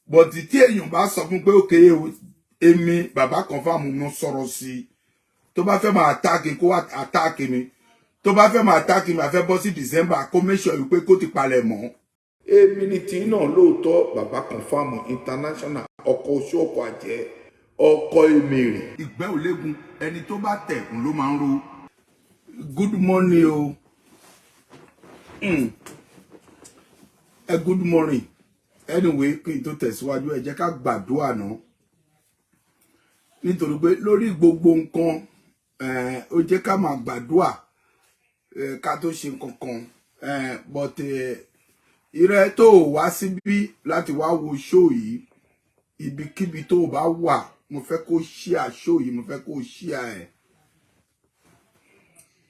but tí èèyàn bá sọ fún pé okay èmi bàbá confam mo sọ̀rọ̀ sí tó bá fẹ́ máa attack kó wá attack mi tó bá fẹ́ máa attack mi a fẹ́ bọ́ sí December kó make sure pé kó ti palẹ̀ mọ́. Èmi ni tí náà lóòótọ́ bàbá confam international ọkọ̀ oṣù ọkọ̀ àjẹ́ ọkọ̀ èmèrè ìgbẹ́ òlégun ẹni tó bá tẹ̀kùn ló máa ń ro. Good morning o. Good morning. Anyway, kí n tó tẹ̀síwájú ẹ jẹ́ ká gbàdúrà náà. Nítorí pé lórí gbogbo nǹkan ó jẹ́ ká máa gbàdúrà ká tó ṣe nǹkan kan. But ìrẹ tó wá síbí láti wá wo show yìí ibikíbi tó bá wà mo fẹ́ kó share show yìí mo fẹ́ kó share ẹ̀.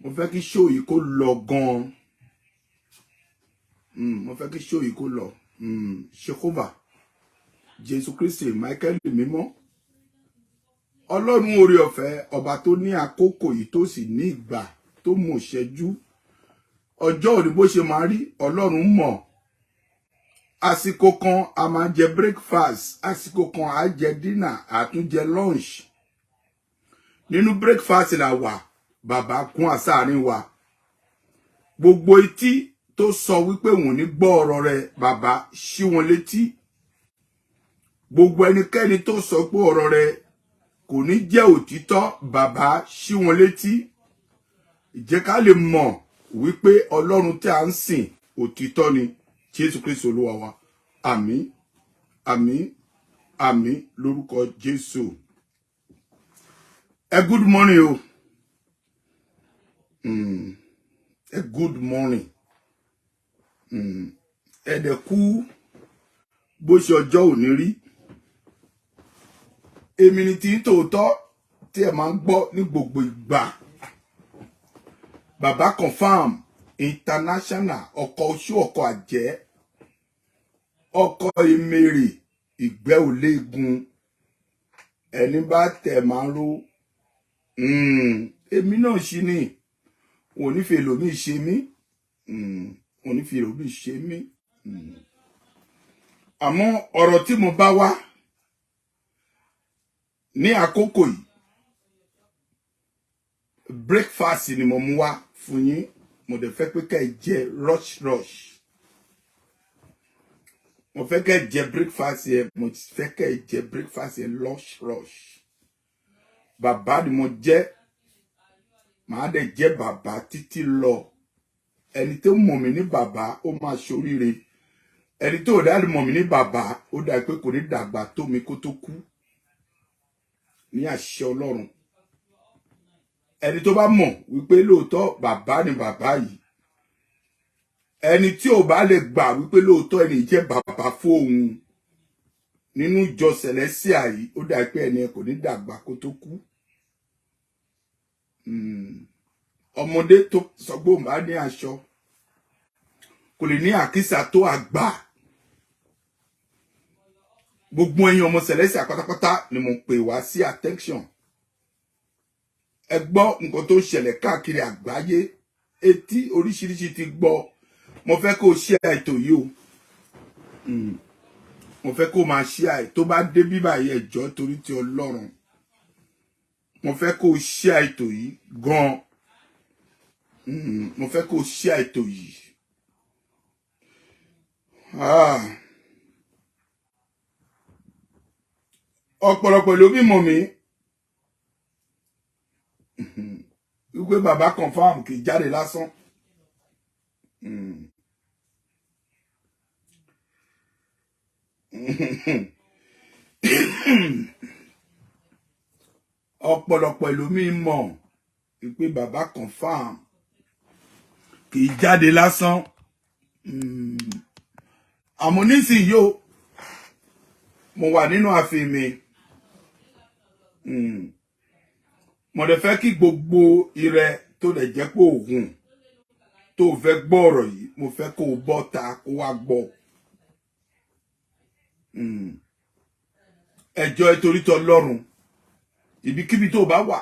Mo fẹ́ kí show yìí kó lọ gan. Mo fẹ́ kí show yìí kó lọ. Jehovah Jésù Kristi Michael mímọ́ Ọlọ́run oore ọ̀fẹ́ ọba tó ní àkókò yìí tó sì ní ìgbà tó mọ̀ ṣẹ́jú ọjọ́ òní bó ṣe máa rí Ọlọ́run mọ̀. Àsìkò kan a máa jẹ breakfast àsìkò kan a jẹ dinner a tún jẹ lunch. Nínú breakfast la wà bàbá kún àsáàrin wa gbogbo etí tó sọ wípé wọ́n ní gbọ́ ọ̀rọ̀ rẹ̀ bàbá ṣí wọn létí. Gbogbo ẹnikẹ́ni tó sọ pé ọ̀rọ̀ rẹ̀ kò ní jẹ́ òtítọ́ bàbá ṣí wọn létí. Jẹ́ ká lè mọ̀ wípé Ọlọ́run tí a ń sìn òtítọ́ ni Jésù Kristi Olúwa wa. Àmín àmín àmín lórúkọ Jésù. Good morning o. Good morning. Dẹ̀ kú bó ṣe ọjọ́ òní rí. Èmi ni tí tòótọ́ tí ẹ máa ń gbọ́ ní gbogbo ìgbà. Bàbá confam international ọkọ̀ oṣù ọkọ̀ àjẹ́ ọkọ̀ èmèrè ìgbẹ́ òlégun ẹni bá tẹ̀ máa ń ro. Èmi náà ṣì ní wọn ò ní fi èlòmí ṣe mí. Wọn ò ní fi èlòmí ṣe mí. Àmọ́ ọ̀rọ̀ tí mo bá wá ní àkókò yìí breakfast ni mo mú wá fún yín mo dẹ̀ fẹ́ pé ká ẹ jẹ rush. Mo fẹ́ ká ẹ jẹ breakfast yẹn mo fẹ́ ká ẹ jẹ breakfast yẹn rush. Bàbá ni mo jẹ́ màá dẹ̀ jẹ́ bàbá títí lọ. Ẹni tó mọ̀ mí ní bàbá ó máa ṣoríire. Ẹni tó dá mọ̀ mí ní bàbá ó dà pé kò ní dàgbà tó mi kó tó kú. Ní àṣẹ Ọlọ́run. Ẹni tó bá mọ̀ wípé lóòótọ́ bàbá ni bàbá yìí. Ẹni tí ò bá lè gbà wípé lóòótọ́ ẹni jẹ́ bàbá fóun nínú ìjọ Celestia yìí ó dà pé ẹni kò ní dàgbà kó tó kú. Ọmọdé tó sọ pé òun bá ní aṣọ kò lè ní àkísà tó àgbà. Gbogbo ẹ̀yin ọmọ Celestia pátápátá ni mo pè wá sí attention. Ẹ gbọ́ nǹkan tó ṣẹlẹ̀ káàkiri àgbáyé etí oríṣiríṣi ti gbọ́. Mo fẹ́ kó share ètò yìí o. Mo fẹ́ kó máa share tó bá dé bí báyìí ẹ jọ̀ọ́ torí ti Ọlọ́run. Mo fẹ́ kó share ètò yìí gan. Mo fẹ́ kó share ètò yìí. Ọ̀pọ̀lọpọ̀ ló bí mọ̀ mí wípé bàbá confam kì í jáde lásán. Ọ̀pọ̀lọpọ̀ ló mi mọ̀ wípé bàbá confam kì í jáde lásán. Àmọ́ nísìnyí o mo wà nínú ààfin mi. Mo dẹ̀ fẹ́ kí gbogbo ire tó dẹ̀ jẹ́ pé òun tó fẹ́ gbọ́ ọ̀rọ̀ yìí mo fẹ́ kó bọ́ ta kó wá gbọ́. Ẹjọ́ torí t'Ọlọ́run ibikíbi tó bá wà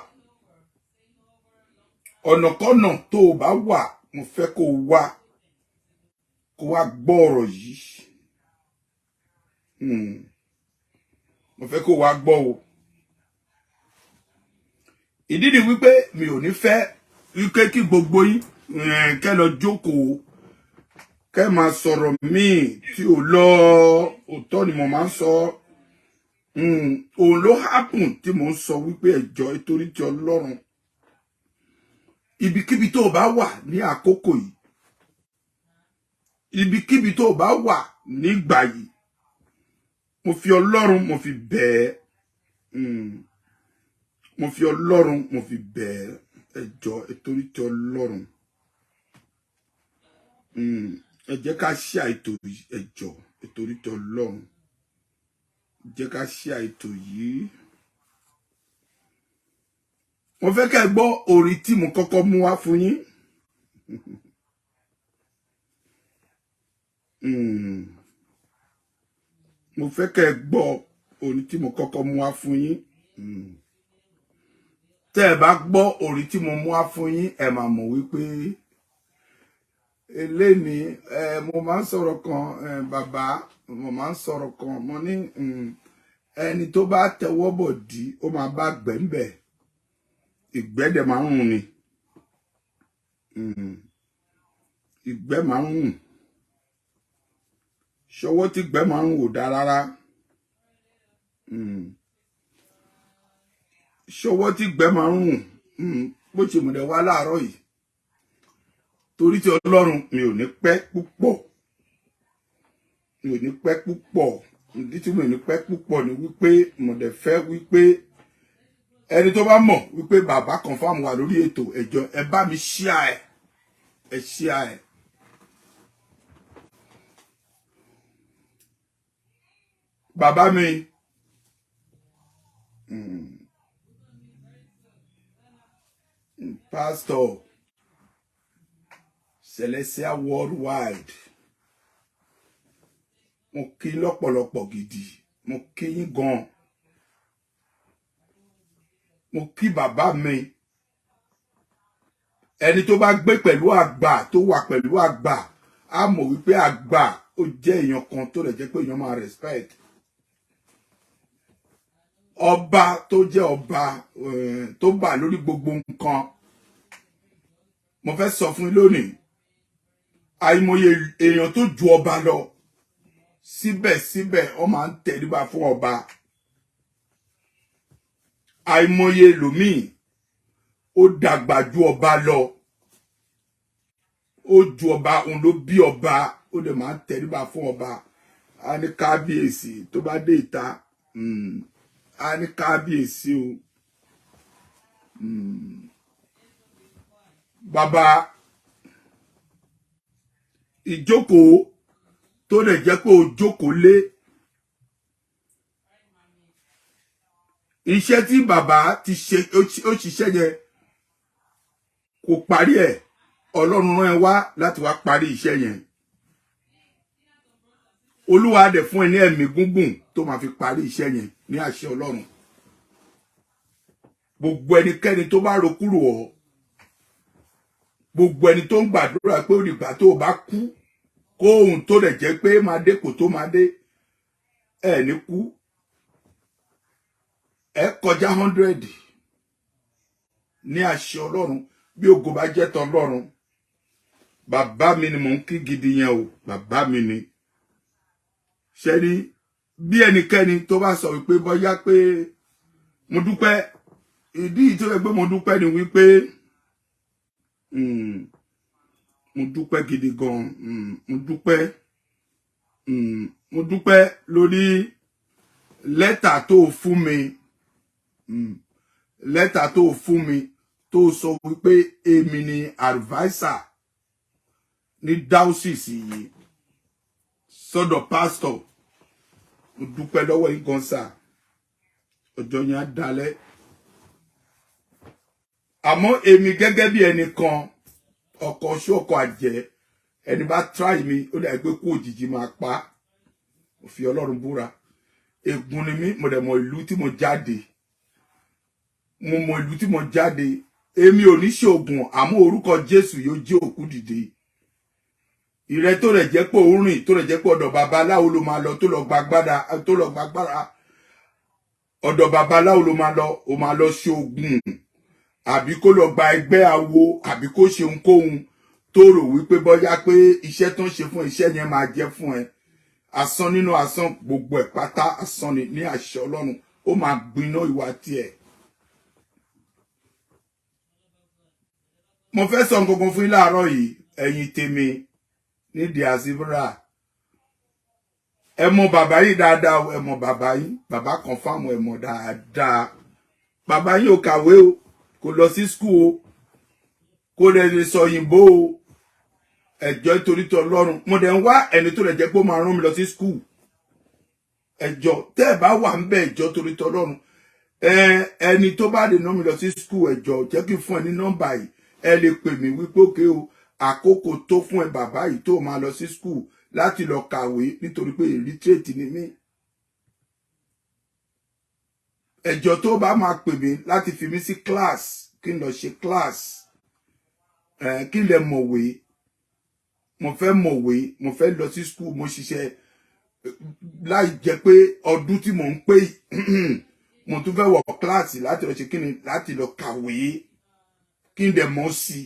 ọ̀nàkọ́nà tó bá wà mo fẹ́ kó wá gbọ́ ọ̀rọ̀ yìí. mo fẹ́ kó wá gbọ́ o. Ìdí ni wípé mi ò ní fẹ́ wípé kí gbogbo yín kẹ́ lọ jókòó kẹ́ máa sọ̀rọ̀ míì tí ò lọ òótọ́ ni mo máa ń sọ. Òun ló happen tí mo ń sọ wípé ẹjọ́ nítorí ti Ọlọ́run ibikíbi tó bá wà ní àkókò yìí, ibikíbi tó bá wà nígbà yìí, mo fi Ọlọ́run mo fi bẹ̀ ẹ́, mo fi Ọlọ́run mo fi bẹ̀ ẹ́, ẹjọ́ nítorí ti Ọlọ́run ẹ jẹ́ ká share ètò yìí, ẹjọ́ nítorí ti Ọlọ́run jẹ́ ká share ètò yìí. Mo fẹ́ kẹ́ gbọ́ orin tí mo kọ́kọ́ mú wá fún yín. Mo fẹ́ kẹ́ gbọ́ orin tí mo kọ́kọ́ mú wá fún yín. Tẹ́ ẹ bá gbọ́ orin tí mo mú wá fún yín, ẹ máa mọ̀ wípé eléni mo máa ń sọ̀rọ̀ kan bàbá, mo máa ń sọ̀rọ̀ kan mo ní ẹni tó bá tẹwọ́ bọ̀ dí ó máa bá gbẹ̀ǹbẹ̀. Ìgbẹ́ dẹ̀ máa ń rùn ni. Ìgbẹ́ máa ń rùn. Ṣọwọ́ tí ìgbẹ́ máa ń rùn ò dáa rárá. Ṣọwọ́ tí ìgbẹ́ máa ń rùn bó ṣe mú dẹ̀ wá láàárọ̀ yìí. Torí ti Ọlọ́run mi ò ní pẹ́ púpọ̀. Mi ò ní pẹ́ púpọ̀. Ìdí tí mi ò ní pẹ́ púpọ̀ ni wípé mo dẹ̀ fẹ́ wípé ẹni tó bá mọ̀ wípé bàbá confirm wà lórí ètò ẹjọ́ ẹ bá mi share ẹ share ẹ. Bàbá mi Pastor Celestial Worldwide, mo kí lọ́pọ̀lọpọ̀ gidi, mo kí yín gan. Mo kí bàbá mi, ẹni tó bá gbé pẹ̀lú àgbà tó wà pẹ̀lú àgbà á mọ̀ wípé àgbà ó jẹ́ èèyàn kan tó lè jẹ́ pé èèyàn máa respect. Ọba tó jẹ́ ọba tó bà lórí gbogbo nǹkan. Mo fẹ́ sọ fún yín lónìí, àìmọye èèyàn tó ju ọba lọ síbẹ̀síbẹ̀ ó máa ń tẹríba fún ọba. Àìmọye ẹlòmíì ó dàgbà ju ọba lọ, ó ju ọba, òun ló bí ọba, ó dẹ̀ máa ń tẹríba fún ọba. A ní kábíyèsí tó bá dé ìta, a ní kábíyèsí o. Bàbá ìjókòó tó lè jẹ́ pé ó jókòó lé. Iṣẹ́ tí bàbá ti ṣe ó ṣiṣẹ́ yẹn kò parí ẹ̀. Ọlọ́run rán ẹ wá láti wá parí iṣẹ́ yẹn. Olúwa dẹ̀ fún ẹ ní ẹ̀mí gúngùn tó máa fi parí iṣẹ́ yẹn ní àṣẹ Ọlọ́run. Gbogbo ẹnikẹ́ni tó bá rokúrò ọ́, gbogbo ẹni tó ń gbàdúrà pé ó dìgbà tó bá kú kó ohun tó lè jẹ́ pé máa dé kò tó máa dé, ẹ ní kú. Ẹ kọjá 100 ní àṣẹ Ọlọ́run bí ògo bá jẹ́ tán Ọlọ́run. Bàbá mi ni mò ń kí gidi yẹn o, bàbá mi ni. Ṣé rí bí ẹnikẹ́ni tó bá sọ wípé bóyá pé mo dúpẹ́, ìdí tó yẹ pé mo dúpẹ́ ni wípé mo dúpẹ́ gidi gan, mo dúpẹ́ lórí lẹ́tà tó fún mi, lẹ́tà tó fún mi tó sọ wípé èmi ni advisor ní diocese yìí sọ́dọ̀ pastor. Mo dúpẹ́ lọ́wọ́ yín gan sà, ọjọ́ yẹn á dalẹ̀. Àmọ́ èmi gẹ́gẹ́ bí ẹnìkan, ọkọ̀ ṣọ́kọ̀ àjẹ́, ẹni bá try mi ó dà pé kú òjijì máa pa. Mo fi Ọlọ́run búra. Ègún ni mí, mo dẹ̀ mọ ìlú tí mo jáde. Mo mọ ìlú tí mo jáde. Èmi ò ní ṣoògùn, àmọ́ orúkọ Jésù yóò jí òkú dìde. Ìrẹ́ tó rẹ̀ jẹ́ pé ó rìn, tó rẹ̀ jẹ́ pé ọ̀dọ̀ babaláwo ló máa lọ tó lọ gbàgbára, ọ̀dọ̀ babaláwo ló máa lọ ṣe oògùn àbí kó lọ gba ẹgbẹ́ awo àbí kó ṣe ohunkóhun tó rò wípé bóyá pé iṣẹ́ tó ń ṣe fún iṣẹ́ yẹn máa jẹ́ fún ẹ asán nínú asán gbogbo ẹ̀ pátá asán ni ní àṣẹ Ọlọ́run ó máa gbiná ìwà tiẹ̀. mo fẹ́ sọ nǹkan kan fún yín láàárọ̀ yìí ẹ̀yin tèmi ní diaspora ẹ mọ̀ bàbá yìí dáadáa ẹ mọ̀ bàbá yìí bàbá kan fáwọn ẹ mọ̀ dáadáa bàbá yìí ò kàwé o kò lọ sí school o kò lè sọ òyìnbó o ẹjọ́ nítorí tó Ọlọ́run mo dẹ̀ ń wá ẹni tó lè jẹ́ pé ó máa rán mi lọ sí school ẹjọ́ tẹ́ ẹ bá wà ń bẹ ẹjọ́ torí tó Ọlọ́run ẹni tó bá lè rán mi lọ sí school ẹjọ́ jẹ́ kí n fún ẹ ní nọ́mbà yìí ẹ lè pè mí wípé òkè o àkókò tó fún ẹ bàbá yìí tó máa lọ sí school láti lọ kàwé nítorí pé illiterate ni mí ẹjọ́ tó bá máa pè mí láti fi mí sí class kí n lọ ṣe class kí n lè mọ̀wé mo fẹ́ lọ sí school mo ṣiṣẹ́ láì jẹ́ pé ọdún tí mò ń pè mo tún fẹ́ wọ kíláàsì láti lọ ṣe kíni láti lọ kàwé kí n dẹ̀ mọ̀ sí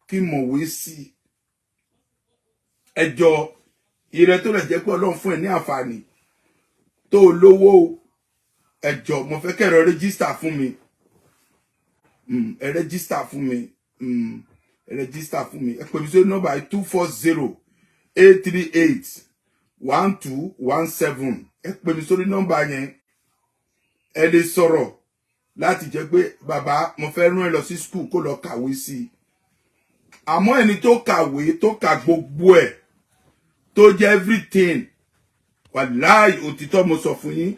kí n mọ̀wé sí ẹjọ́ ire tó lè jẹ́ pé Ọlọ́run fún ẹ ní àǹfààní tó lówó ẹjọ́ mo fẹ́ kẹ́ ẹ rẹ́gísítà fún mi ẹ rẹ́gísítà fún mi register fún mi ẹ pè mí sórí nọ́mbà 240-838-1217 ẹ pè mí sórí nọ́mbà yẹn ẹ lè sọ̀rọ̀ láti jẹ́ pé bàbá mo fẹ́ rán ẹ lọ sí school kó lọ kàwé sí i àmọ́ ẹni tó kàwé tó kà gbogbo ẹ̀ tó jẹ́ everything wàláì òtítọ́ mo sọ fún yín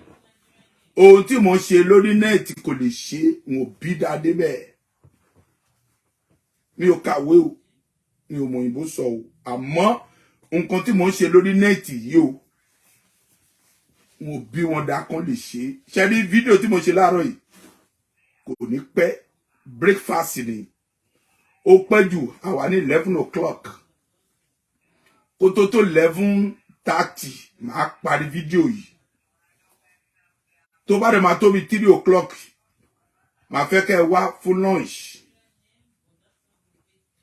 ohun tí mo ń ṣe lórí nẹ́ẹ̀tì kò lè ṣe n ò bí dáadé bẹ́ẹ̀ mi ò kàwé o mi ò mọ òyìnbó sọ o àmọ́ nǹkan tí mo ń ṣe lórí nẹ́ẹ̀tì yìí o mo bí wọn dá kan lè ṣe ṣe rí fídíò tí mo ṣe láàárọ̀ yìí kò ní pẹ́ breakfast ni ó pẹ́ jù àwa ní 11 o'clock kó tó 11:30 máa parí fídíò yìí tó bá dẹ̀ máa tó bí 3 o'clock máa fẹ́ kẹ́ ẹ wá fún lunch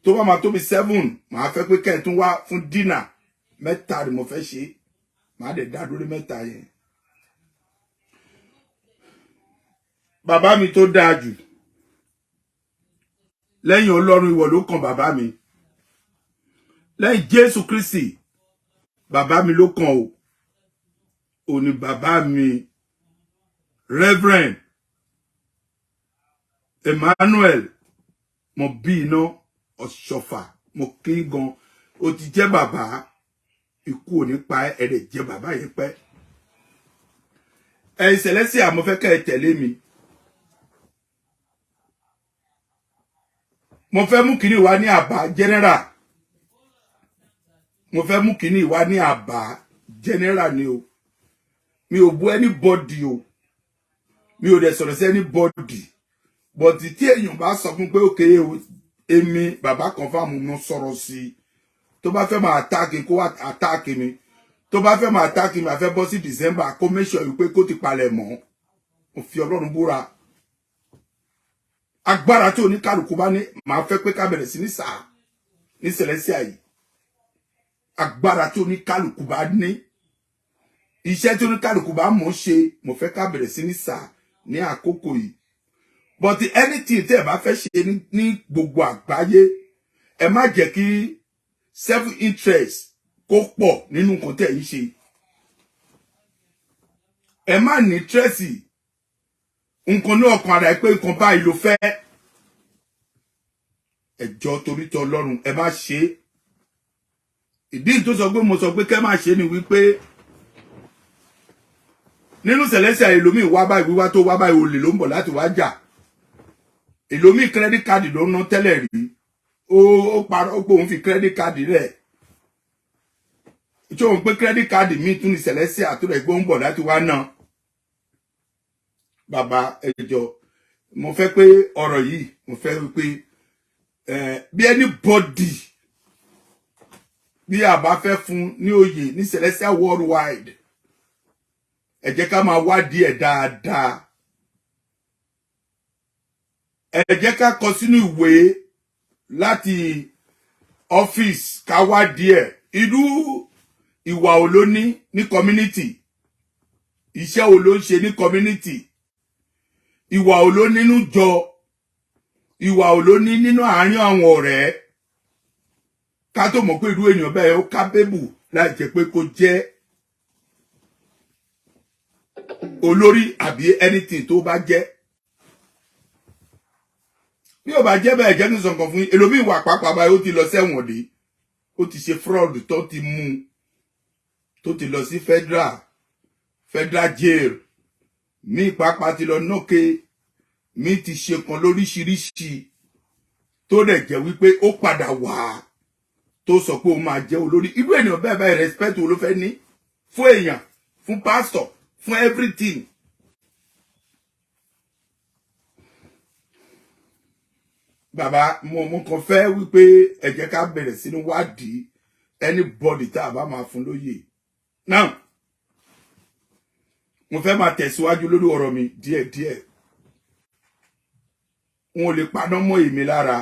tó bá máa tó bí 7 máa fẹ́ pé kẹ́ ẹ tún wá fún dinner mẹ́ta ni mo fẹ́ ṣe máa dẹ̀ dá lórí mẹ́ta yẹn. bàbá mi tó dáa jù lẹ́yìn Ọlọ́run ìwọ ló kàn bàbá mi lẹ́yìn Jésù Kristi bàbá mi ló kàn o òní bàbá mi Reverend Emmanuel mo bí iná ọ̀ṣọ́fà mo kí gan ó ti jẹ́ bàbá ikú ò ní pa ẹ̀rẹ̀ jẹ́ bàbá yẹn pẹ́ ẹ̀yin Celestial àmọ́ fẹ́ kẹ́ ẹ tẹ̀lé mi mo fẹ́ mú kíní wá ní àbá general mo fẹ́ mú kíní wá ní àbá general ni o mi ò bú anybody o mi ò dẹ̀ sọ̀rọ̀ sí anybody but tí èèyàn bá sọ fún pé òkè èmi bàbá kan fáwọn mo sọ̀rọ̀ sí tó bá fẹ́ máa attack kó wá attack mi tó bá fẹ́ máa attack mi a fẹ́ bọ́ sí December kó make sure wípé kó ti palẹ̀ mọ́ mo fi Ọlọ́run búra agbára tí oníkálùkù bá ní máa fẹ́ pé ká bẹ̀rẹ̀ sí ní sáà ní Celestial yìí agbára tí oníkálùkù bá ní iṣẹ́ tí oníkálùkù bá mọ̀ ṣe mo fẹ́ ká bẹ̀rẹ̀ sí ní sáà ní àkókò yìí but anything tẹ́ ẹ bá fẹ́ ṣe ní gbogbo àgbáyé ẹ má jẹ́ kí self interest kó pọ̀ nínú nǹkan tẹ́ yìí ṣe ẹ má ní interest nǹkan ní ọkàn ara ẹ pé nǹkan báyìí ló fẹ́ ẹjọ́ torí tọ Ọlọ́run ẹ má ṣe ìdí tó sọ pé mo sọ pé kẹ́ má ṣe ni wípé nínú Celestial èlòmíì wá báyìí wíwá tó wá báyìí olè ló ń bọ̀ láti wá jà èlòmíì credit card ló ná tẹ́lẹ̀ rí ó parọ́ ó pé òun fi credit card rẹ̀ tí òun pé credit card mi tún ní Celestial tó rẹ̀ gbé ń bọ̀ láti wá náà bàbá ẹjọ́ mo fẹ́ pé ọ̀rọ̀ yìí mo fẹ́ pé bí anybody bí a bá fẹ́ fún ní oyè ní Celestial worldwide ẹ jẹ́ ká máa wádìí ẹ̀ dáadáa ẹ jẹ́ ká kọ sínú ìwé láti ọ́fíìsì ká wá díẹ̀ irú ìwà wo ló ní community, iṣẹ́ wo ló ń ṣe ní community, ìwà wo ló nínú jọ, ìwà wo ló ní nínú àárín àwọn ọ̀rẹ́, ká tó mọ̀ pé irú èèyàn bẹ́ẹ̀ ó capable láì jẹ́ pé kó jẹ́ olórí àbí anything tó bá jẹ́. Bí ó bá jẹ́ bẹ́ẹ̀ jẹ́ ní sọ̀kan fún ẹlòmíì wà pàápàá báyìí ó ti lọ sẹ́wọ̀n dé, ó ti ṣe fraud tó ti mú, tó ti lọ sí federal jail, ní pàápàá ti lọ nókè, mi ti ṣe kan lóríṣiríṣi tó dẹ̀ jẹ́ wípé ó padà wá tó sọ pé ó máa jẹ́ olórí. Irú ènìyàn bẹ́ẹ̀ bẹ́ẹ̀ respect wo ló fẹ́ ní fún èèyàn, fún pastor, fún everything. Bàbá mo kàn fẹ́ wípé ẹ jẹ́ ká bẹ̀rẹ̀ sí ní wádìí anybody tá a bá máa fún lóyè. Now mo fẹ́ máa tẹ̀síwájú lórí ọ̀rọ̀ mi díẹ̀díẹ̀. Wọn ò lè paná mọ́ èmi lára.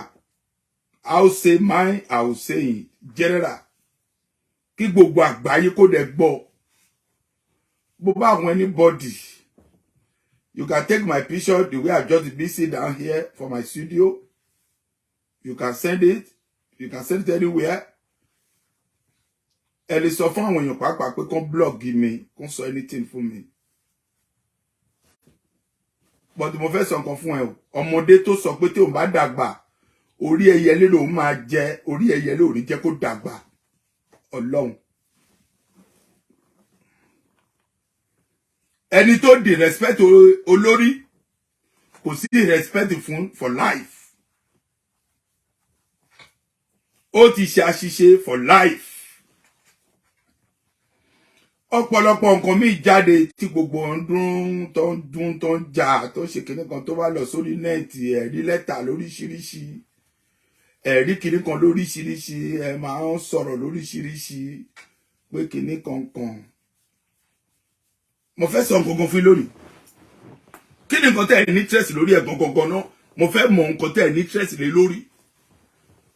I will say mine, I will say it general. Kí gbogbo àgbáyé kó dẹ̀ gbọ́. Bó bá àwọn anybody, you can take my picture the way I just be sit down here for my studio. You can send it. You can send it anywhere. Ẹ lè sọ fún àwọn èèyàn pàápàá pé kán blog mi, kán sọ anything fún mi. But mo fẹ́ sọ nǹkan fún ẹ o. Ọmọdé tó sọ pé tí òun bá dàgbà, orí ẹyẹlé lòun máa jẹ, orí ẹyẹlé ò ní jẹ́ kó dàgbà. Ọlọ́run. Ẹni tó di respect olórí, kò sí respect fún for life. Ó ti ṣe àṣìṣe for life. Ọ̀pọ̀lọpọ̀ nǹkan mi jáde tí gbogbo ọdún tó ń jà tó ṣe kinní kan tó wá lọ sórí nẹ́ẹ̀tì, ẹ̀rí lẹ́tà lóríṣiríṣi, ẹ̀rí kinní kan lóríṣiríṣi, ẹ máa ń sọ̀rọ̀ lóríṣiríṣi pé kinní kankan. Mo fẹ́ sọ nǹkan fún lónìí. Kí ni nǹkan tẹ́ ẹ ní interest lórí ẹ̀ gangan náà? Mo fẹ́ mọ nǹkan tẹ́ ẹ ní interest lé lórí.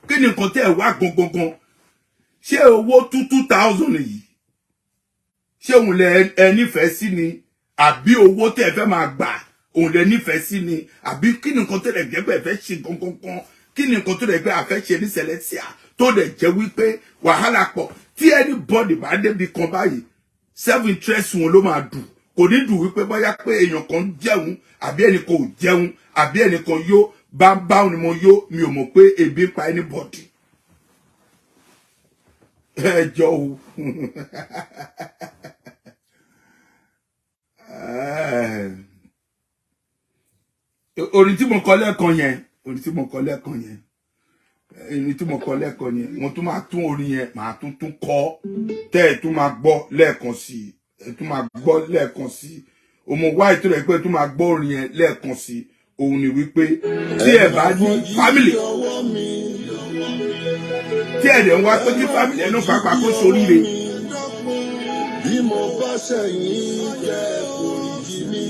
Kí ni nǹkan tẹ́ ẹ wá gangan? Ṣé owó 2,000 yìí? Ṣé òun lẹ ẹ nífẹ̀ẹ́ sí ni? Àbí owó tẹ́ ẹ fẹ́ máa gbà òun lẹ nífẹ̀ẹ́ sí ni? Àbí kí ni nǹkan tẹ́ ẹ jẹ́ pé ẹ fẹ́ ṣe gangan? Kí ni nǹkan tó dẹ̀ pé a fẹ́ ṣe ní Celestia tó dẹ̀ jẹ́ wípé wàhálà pọ̀ tí anybody bá débi kan báyìí self interest wọn ló máa dùn. Kò ní dùn wípé bóyá pé èèyàn kan jẹun àbí ẹnì kan ò jẹun àbí ẹnì kan yó bá ni mo yó, mi ò mọ̀ pé ebi pa anybody. Ẹ jọ o. Orin tí mo kọ lẹ́ẹ̀kan yẹn, mo tún máa tún orin yẹn, màá tún kọ tẹ́ ẹ̀ tún máa gbọ́ lẹ́ẹ̀kan sí i, ẹ̀ tún máa gbọ́ lẹ́ẹ̀kan sí i. Òmò wá ètò rẹ̀ pé tún máa gbọ́ orin yẹn lẹ́ẹ̀kan sí i. Òun ni wípé tí ẹ bá ní family, tí ẹ dẹ̀ ń wá pé kí family ẹnu pàápàá kó soríire. Bí mo bá ṣẹ̀yìn jẹ́ oríjì mi,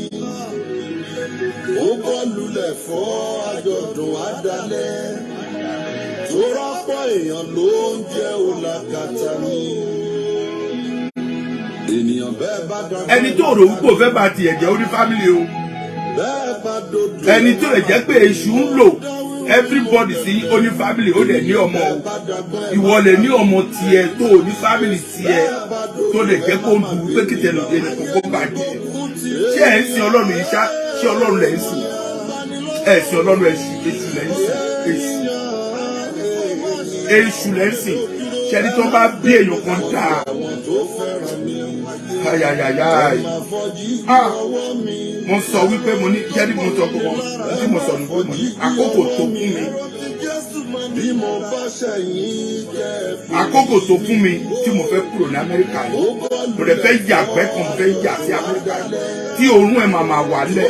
ó bọ́ lulẹ̀ fọ́ àjọ̀dún àdálẹ́, tó rọ́pọ̀ èèyàn ló ń jẹ́ òlàkàtà mi. Ènìyàn bẹ́ẹ̀ bá dàgbà. Ẹni tó rò wípé ó fẹ́ bá tiẹ̀ jẹ́ orí family o. Ẹni tó lè jẹ́ pé èṣù ń lò everybody sí oní family ó dẹ̀ ní ọmọ o. Ìwọ lè ní ọmọ tiẹ̀ tó ní family tiẹ̀ tó lè jẹ́ kó ń dùn pé kìtẹ̀ lòdì ẹnìkan kó bàjẹ́. Ṣé ẹ̀ ń sin Ọlọ́run yìí ṣá? Ṣé Ọlọ́run lẹ̀ ń sìn? Ẹ̀ sin Ọlọ́run èṣù lẹ̀ ń sìn. Èṣù lẹ̀ ń sìn. Ṣé ẹni tó bá bí èèyàn kan dáa? Ayayayay. Mo sọ wípé mo ní jẹ́rí mo sọ gbogbo tí mo sọ nígbà mo ní àkókò tó fún mi. Àkókò tó fún mi tí mo fẹ́ kúrò ní Amẹ́ríkà yìí. Mo lè fẹ́ yàgbẹ́ kan, mo fẹ́ yà sí Amẹ́ríkà yìí. Tí òórùn ẹ̀ máa wà lẹ̀.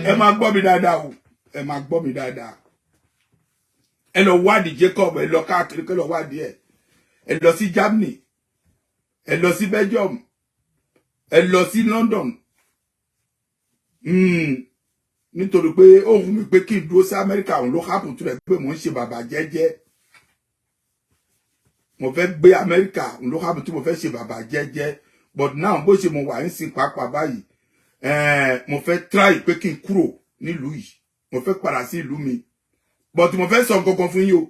Ẹ máa gbọ́ mi dáadáa o. Ẹ máa gbọ́ mi dáadáa. Ẹ lọ wádìí Jacob, ẹ lọ káàkiri kẹ́ lọ wádìí ẹ̀. Ẹ lọ sí Germany, ẹ lọ sí Belgium, ẹ lọ sí London, nítorí pé ó wù mí pé kí n dúró sí Amẹ́ríkà òun ló happen tó rẹ̀ pé mò ń ṣe bàbá jẹ́jẹ́ mo fẹ́ gbé Amẹ́ríkà òun ló happen tí mo fẹ́ ṣe bàbá jẹ́jẹ́ but now bó ṣe mo wà ń sin pàápàá báyìí mo fẹ́ try pé kí n kúrò nílùú yìí mo fẹ́ padà sí ìlú mi but mo fẹ́ sọ nǹkan kan fún yín o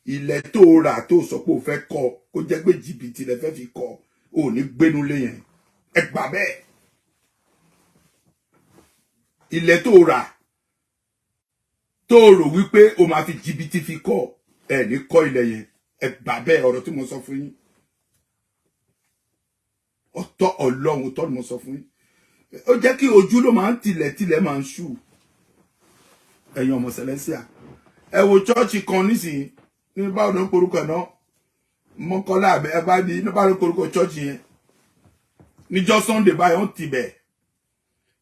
ilẹ̀ tó rà tó sọ pé o fẹ́ kọ́ kó jẹ́ pé jìbìtì lẹ fẹ́ fi kọ́ ò ní gbénú lé yẹn ẹ gbà bẹ́ẹ̀ ilẹ̀ tó rà tó rò wípé o máa fi jìbìtì fi kọ́ ẹ ní kọ́ ilẹ̀ yẹn ẹ gbà bẹ́ẹ̀ ọ̀rọ̀ tí mo sọ fún yín ọ̀tọ̀ Ọlọ́run tó ni mo sọ fún yín ó jẹ́ kí ojú ló máa ń tilẹ̀ máa ń ṣú ẹ̀yin ọmọ Celestia ẹ wo chọ́ọ̀chì kan nísìnyí ní báwo ló ń porúkọ náà Mọ́kọ́lá àbẹ ẹ bá ní ní báwo ló ń porúkọ chọ́ọ̀chì yẹn níjọ́ Sunday báyìí wọ́n ti bẹ̀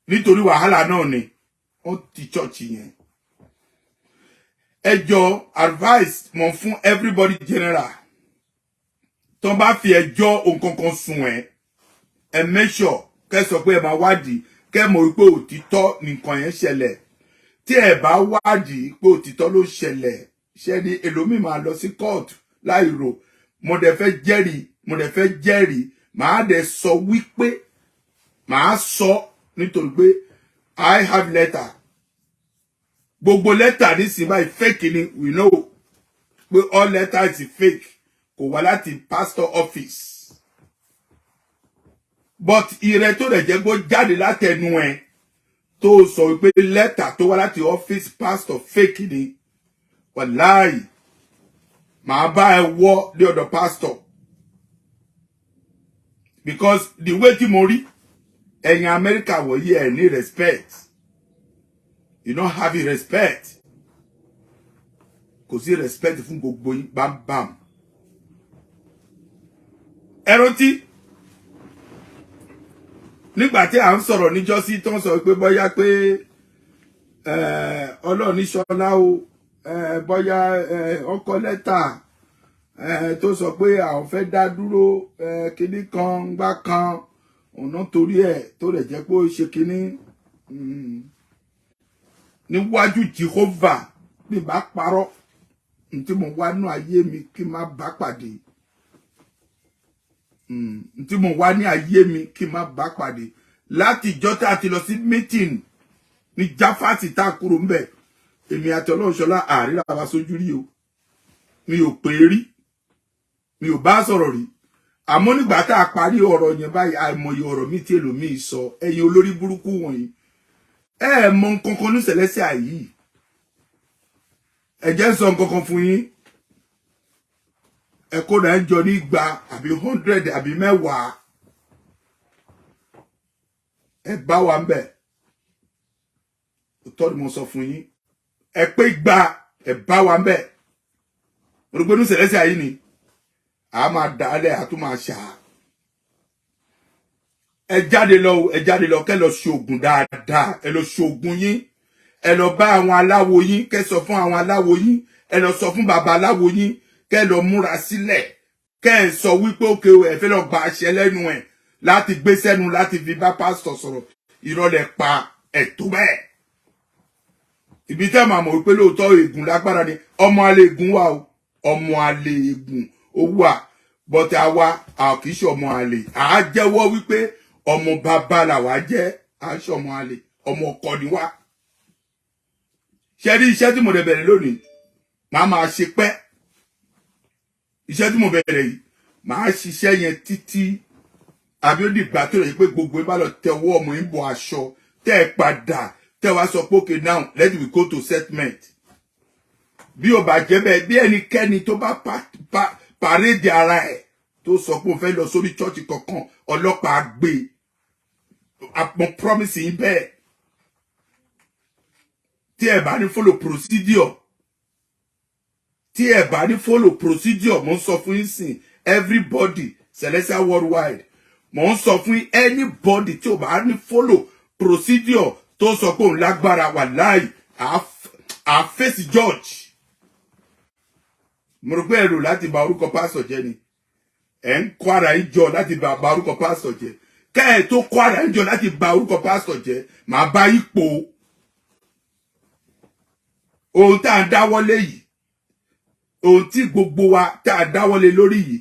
nítorí wàhálà náà ni wọ́n ti chọ́ọ̀chì yẹn ẹjọ́ advice mọ̀ fún everybody general tó bá fi ẹjọ́ òǹkankan sùn ẹ make sure kẹ́ sọ pé ẹ máa wádìí kẹ́ mọ̀ wípé òtítọ́ nìkan yẹn ṣẹlẹ̀ tí ẹ bá wádìí pé òtítọ́ ló ṣẹlẹ̀ ṣe ni èlòmíì máa lọ sí court láìrò mo dẹ̀ fẹ́ jẹ́rìí màá dẹ̀ sọ wípé màá sọ nítorí pé I have letter gbogbo letter nísìnyí báyìí fake ni we know pé all letter is fake kò wá láti pastor office but ìrẹ tó dẹ̀ jẹ́ kó jáde látẹnu ẹ̀ tó sọ wípé letter tó wá láti office pastor fake ni wàláì màá bá ẹ wọ́ ní ọ̀dọ̀ pastor because the way tí mo rí ẹ̀yin America wọ̀nyí ẹ̀ ní respect you don't have respect kò sí respect fún gbogbo yín bámbám ẹ rántí nígbà tí à ń sọ̀rọ̀ níjọ́sí tó ń sọ pé bóyá pé Ọlọ́run ní ṣọlá o bóyá ọkọ lẹ́tà tó sọ pé àwọn fẹ́ dá dúró kinní kan gbá kan ọ̀nà torí ẹ̀ tó lè jẹ́ pé ó ṣe kinní níwájú Jehovah bí bá parọ́ tí mo wá nú ayé mi kí n má bá pàdé tí mo wá ní ayé mi kí n má bá pàdé láti ìjọ́ tá a ti lọ sí meeting ní Jáfàtì tá a kúrò ń bẹ̀ èmi àti Ọlọ́runṣọlá àríra wa sójú rí o mi ò pè é rí mi ò bá sọ̀rọ̀ rí àmọ́ nígbà tá a parí ọ̀rọ̀ yẹn báyìí àìmọye ọ̀rọ̀ mi tí èlòmíì sọ ẹ̀yin olórí burúkú wọ̀nyí mọ nǹkan kan ní Celestia yìí ẹ jẹ́ sọ nǹkan kan fún yín ẹ kó náà ń jọ ní 200 àbí 100 àbí 10 ẹ bá wa ń bẹ̀ òótọ́ ni mo sọ fún yín ẹ pé 200 ẹ bá wa ń bẹ̀ orúkọ ní Celestia yìí ni a máa dálẹ̀ a tún máa ṣá ẹ jáde lọ kẹ́ lọ ṣoògùn dáadáa ẹ lọ ṣoògùn yín ẹ lọ bá àwọn aláwo yín kẹ́ sọ fún àwọn aláwo yín ẹ lọ sọ fún bàbá aláwo yín kẹ́ lọ múra sílẹ̀ kẹ́ ẹ sọ wípé òkè ẹ fẹ́ lọ gba àṣẹ lẹ́nu ẹ̀ láti gbé sẹ́nu láti fi bá pásítọ̀ sọ̀rọ̀ ìrọ̀lẹ́ pa ẹ̀tọ́ bẹ́ẹ̀ ibi tẹ́ máa mọ̀ wípé lóòótọ́ ègún lágbára ni ọmọ àlè ègún wà o ọmọ àlè ègún ó wà bọ́tẹ́ àwa kì í ṣe ọmọ àlè àá jẹ́wọ́ wípé ọmọ bàbá làwa jẹ́ àṣọ ọmọ àlè ọmọ ọkọ ni wá ṣe rí iṣẹ́ tí mo dẹ̀ bẹ̀rẹ̀ lónìí màá máa ṣe pẹ́ iṣẹ́ tí mo bẹ̀rẹ̀ yìí màá ṣiṣẹ́ yẹn títí àbí ó dìgbà tó rẹ̀ pé gbogbo ẹ bá lọ tẹwọ́ ọmọ yín bọ aṣọ tẹ́ ẹ padà tẹ́ wá sọ pé okay now let me go to settlement bí ó bá jẹ́ bẹ́ẹ̀ bí ẹnikẹ́ni tó bá pàrédé ara ẹ̀ tó sọ pé ó fẹ́ lọ sórí chọ́ọ̀chì kankan ọlọ́pàá gbé mo promise yín bẹ́ẹ̀ tí ẹ bá ní follow procedure mo ń sọ fún yín sìn everybody Celestia worldwide mo ń sọ fún yín anybody tí ò bá ní follow procedure tó sọ pé òun lágbára wà láì à face judge mo rò pé ẹrù láti bà orúkọ pásítọ̀ jẹ́ ni ẹ̀ ń kó ara yín jọ láti bà orúkọ pásítọ̀ jẹ́ kẹ́ ẹ tó kó ara níjọ láti ba orúkọ pásítọ̀ jẹ́ màá bá ipò ohun tá à ń dáwọ́lé yìí ohun tí gbogbo wa tá à ń dáwọ́lé lórí yìí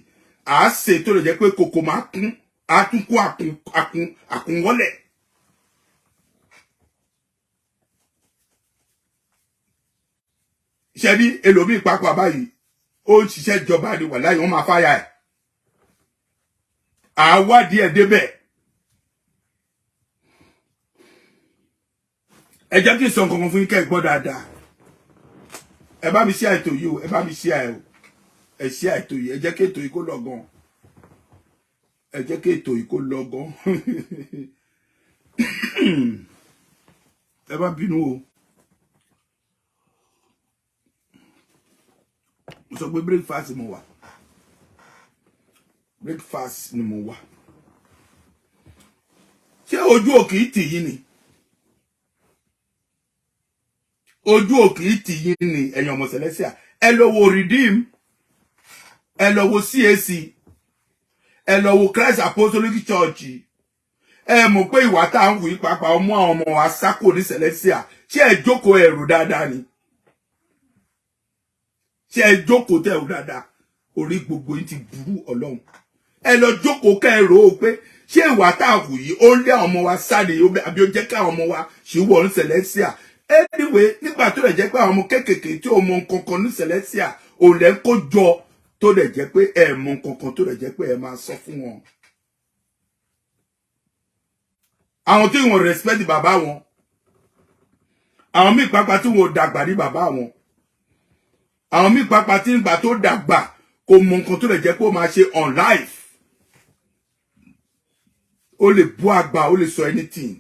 à á ṣe tó lè jẹ́ pé kòkò máa kún á tún kó àkúnwọ́lẹ̀. ṣe ní ẹlòmíì pápá báyìí ó ń ṣiṣẹ́ ìjọba ni wà láyé wọ́n máa fáyà ẹ̀ àwádìí ẹ̀ débẹ̀. ẹ jẹ́ kí n sọ nǹkan fún yín kẹ́ ẹ gbọ́ dáadáa ẹ bá mi ṣe àìtò yìí o ẹ bá mi ṣe àì o ẹ ṣe àìtò yìí ẹ jẹ́ kí ètò yìí kó lọ gan ẹ jẹ́ kí ètò yìí kó lọ gan ẹ bá bínú o mo sọ pé breakfast mo wà breakfast ni mo wà ṣé ojú òkè tì yín ni ojú òkè tì yín ni ẹ̀yin ọmọ Celestial ẹ lọ wo Redeem ẹ lọ wo CAC ẹ lọ wo Christ Apostolic Church ẹ mọ̀ pé ìwà tá à ń wù yí pàápàá ọmọ àwọn ọmọ wa sákò ní Celestial ṣé ẹ jókòó ẹrù dáadáa ni ṣé ẹ jókòó tẹ ẹrù dáadáa orí gbogbo yín ti burú Ọlọ́run ẹ lọ jókòó kẹrò ó pé ṣé ìwà tá à wù yí ó lé àwọn ọmọ wa sáré àbí ó jẹ́ kí àwọn ọmọ wa ṣì wọ̀ ní Celestial anyway nígbà tó lè jẹ́ pé àwọn ọmọ kéékèèké tí ó mọ nǹkan kan ní Celestial ò lẹ́ ń kó jọ tó lè jẹ́ pé ẹ mọ nǹkan kan tó lè jẹ́ pé ẹ máa sọ fún wọn. àwọn tí wọn respect bàbá wọn àwọn míì pápá tí wọn ò dàgbà ní bàbá wọn àwọn míì pápá tí ìgbà tó dàgbà kò mọ nǹkan tó lè jẹ́ pé ó máa ṣe on life ó lè bú àgbà ó lè sọ anything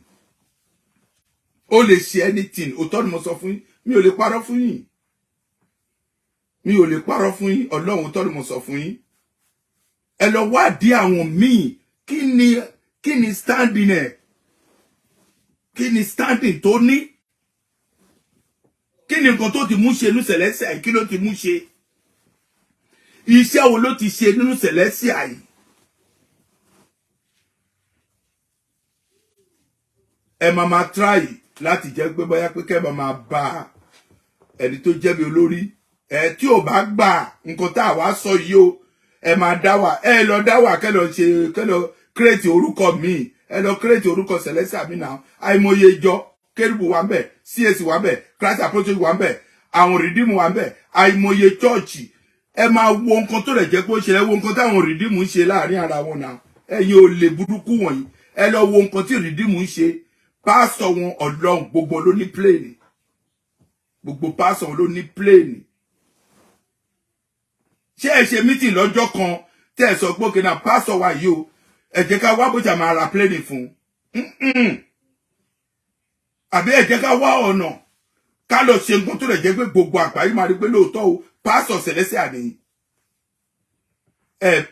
ó lè ṣe anything òótọ́ ni mo sọ fún yín mi ò lè parọ́ fún yín mi ò lè parọ́ fún yín Ọlọ́run òótọ́ ni mo sọ fún yín ẹ lọ wádìí àwọn míì kí ni standing ẹ̀ kí ni standing tó ní kí ni nǹkan tó ti mú ṣe nínú Celestial kí ló ti mú ṣe iṣẹ́ wo ló ti ṣe nínú Celestial yìí ẹ máa try láti jẹ́ pé bóyá pé kẹ́ máa bá ẹni tó jẹ́ bí olórí ẹ tí ò bá gbà nǹkan tá a wá sọ yìí o ẹ máa dá wà ẹ lọ dá wà kẹ́ lọ create orúkọ mi ẹ lọ create orúkọ Celestial mi náà àìmọye ìjọ kérúbù wà ńbẹ̀ CAC wà ńbẹ̀ Christ Apostolic wà ńbẹ̀ àwọn Redeem wà ńbẹ̀ àìmọye church ẹ máa wo nǹkan tó lè jẹ́ pé ó ṣe ẹ wo nǹkan táwọn Redeem ń ṣe láàrin ara wọn náà ẹ̀yin ò lè burúkú wọ̀nyí ẹ lọ wo nǹkan tí Redeem ń ṣe pásọ̀ wọn Ọlọ́run gbogbo ló ní plane gbogbo pásọ̀ wọn ló ní plane ṣé ẹ ṣe meeting lọ́jọ́ kan tẹ́ ẹ sọ pé òkè náà pásọ̀ wa yìí o ẹ jẹ́ ká wá bójà máa ra plane fún àbí ẹ jẹ́ ká wá ọ̀nà ká lọ ṣe nǹkan tó lè jẹ́ pé gbogbo àgbáyé máa rí pé lóòótọ́ o pásọ̀ Celestial ni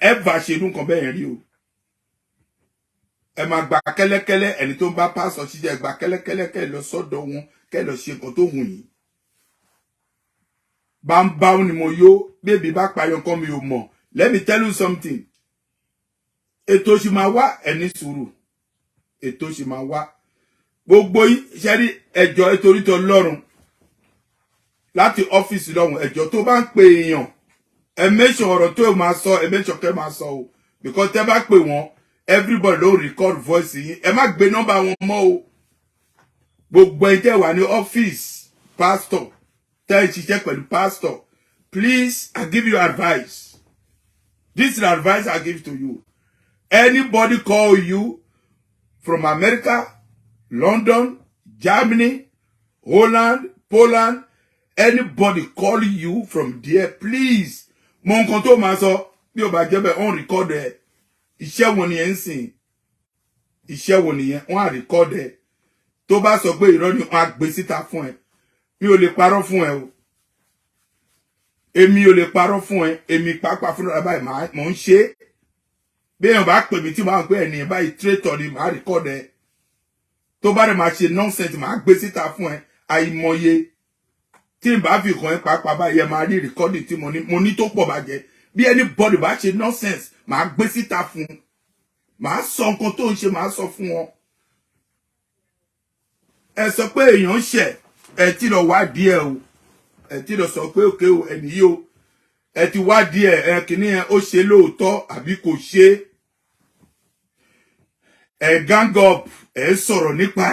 ẹ bá ṣe inú kan bẹ́ẹ̀ rí o ẹ máa gba kẹ́lẹ́kẹ́lẹ́ ẹni tó ń bá pásọ̀ ṣiṣẹ́ gba kẹ́lẹ́kẹ́lẹ́ kẹ́ lọ sọ́dọ̀ wọn kẹ́ lọ ṣe nǹkan tó wù yín bá ń bá ni mo yó bébí bá payọ nǹkan mi ò mọ̀ let me tell you something ètò ṣì máa wá ẹni sùúrù ètò ṣì máa wá gbogbo ṣẹ́rí ẹjọ́ ètòrítọ́ lọ́rùn láti ọ́fíìsì lọ́hùn ẹjọ́ tó bá ń pe èèyàn ẹ mẹ́sàn ọ̀rọ̀ tó máa sọ ẹ mẹ́sàn kẹ́ máa sọ o because tẹ́ bá pè wọ́n everybody ló record voice yín ẹ má gbé nọ́mbà wọn mọ́ o gbogbo ẹ tẹ́ wà ní ọ́fíìsì pastor tẹ́ ẹ ṣiṣẹ́ pẹ̀lú pastor please I give you advice this is advice I give to you anybody call you from America London Germany Holland Poland anybody call you from there please mọ nǹkan tó máa sọ bí o bá jẹ́ bẹ́ẹ̀ on record ẹ̀ iṣẹ́ wo nìyẹn ń sìn iṣẹ́ wo nìyẹn wọ́n á record ẹ̀ tó bá sọ pé irọ́ ni wọ́n á gbé síta fún ẹ mi ò lè parọ́ fún ẹ o èmi ò lè parọ́ fún ẹ èmi pàápàá fúnra báyìí mò ń ṣe bí èèyàn bá pè mí tí màá pè ẹnìyẹn báyìí traitor ni màá record ẹ tó bá dẹ̀ máa ṣe nonsense màá gbé síta fún ẹ àìmọye tí n bá fi kàn ẹ́ pàápàá báyìí ẹ máa rí recording tí mo ní tó pọ̀ bàjẹ́ bí anybody bá ṣe nonsense màá gbé síta fún màá sọ nǹkan tó ń ṣe, màá sọ fún wọn. Ẹ sọ pé èèyàn ṣẹ̀, ẹ ti lọ wádìí ẹ o, ẹ ti lọ sọ pé òkè o ẹni yìí o, ẹ ti wádìí ẹ kìíní ẹ ó ṣe lóòótọ́ àbí kò ṣe. Ẹ gang up, ẹ sọ̀rọ̀ nípa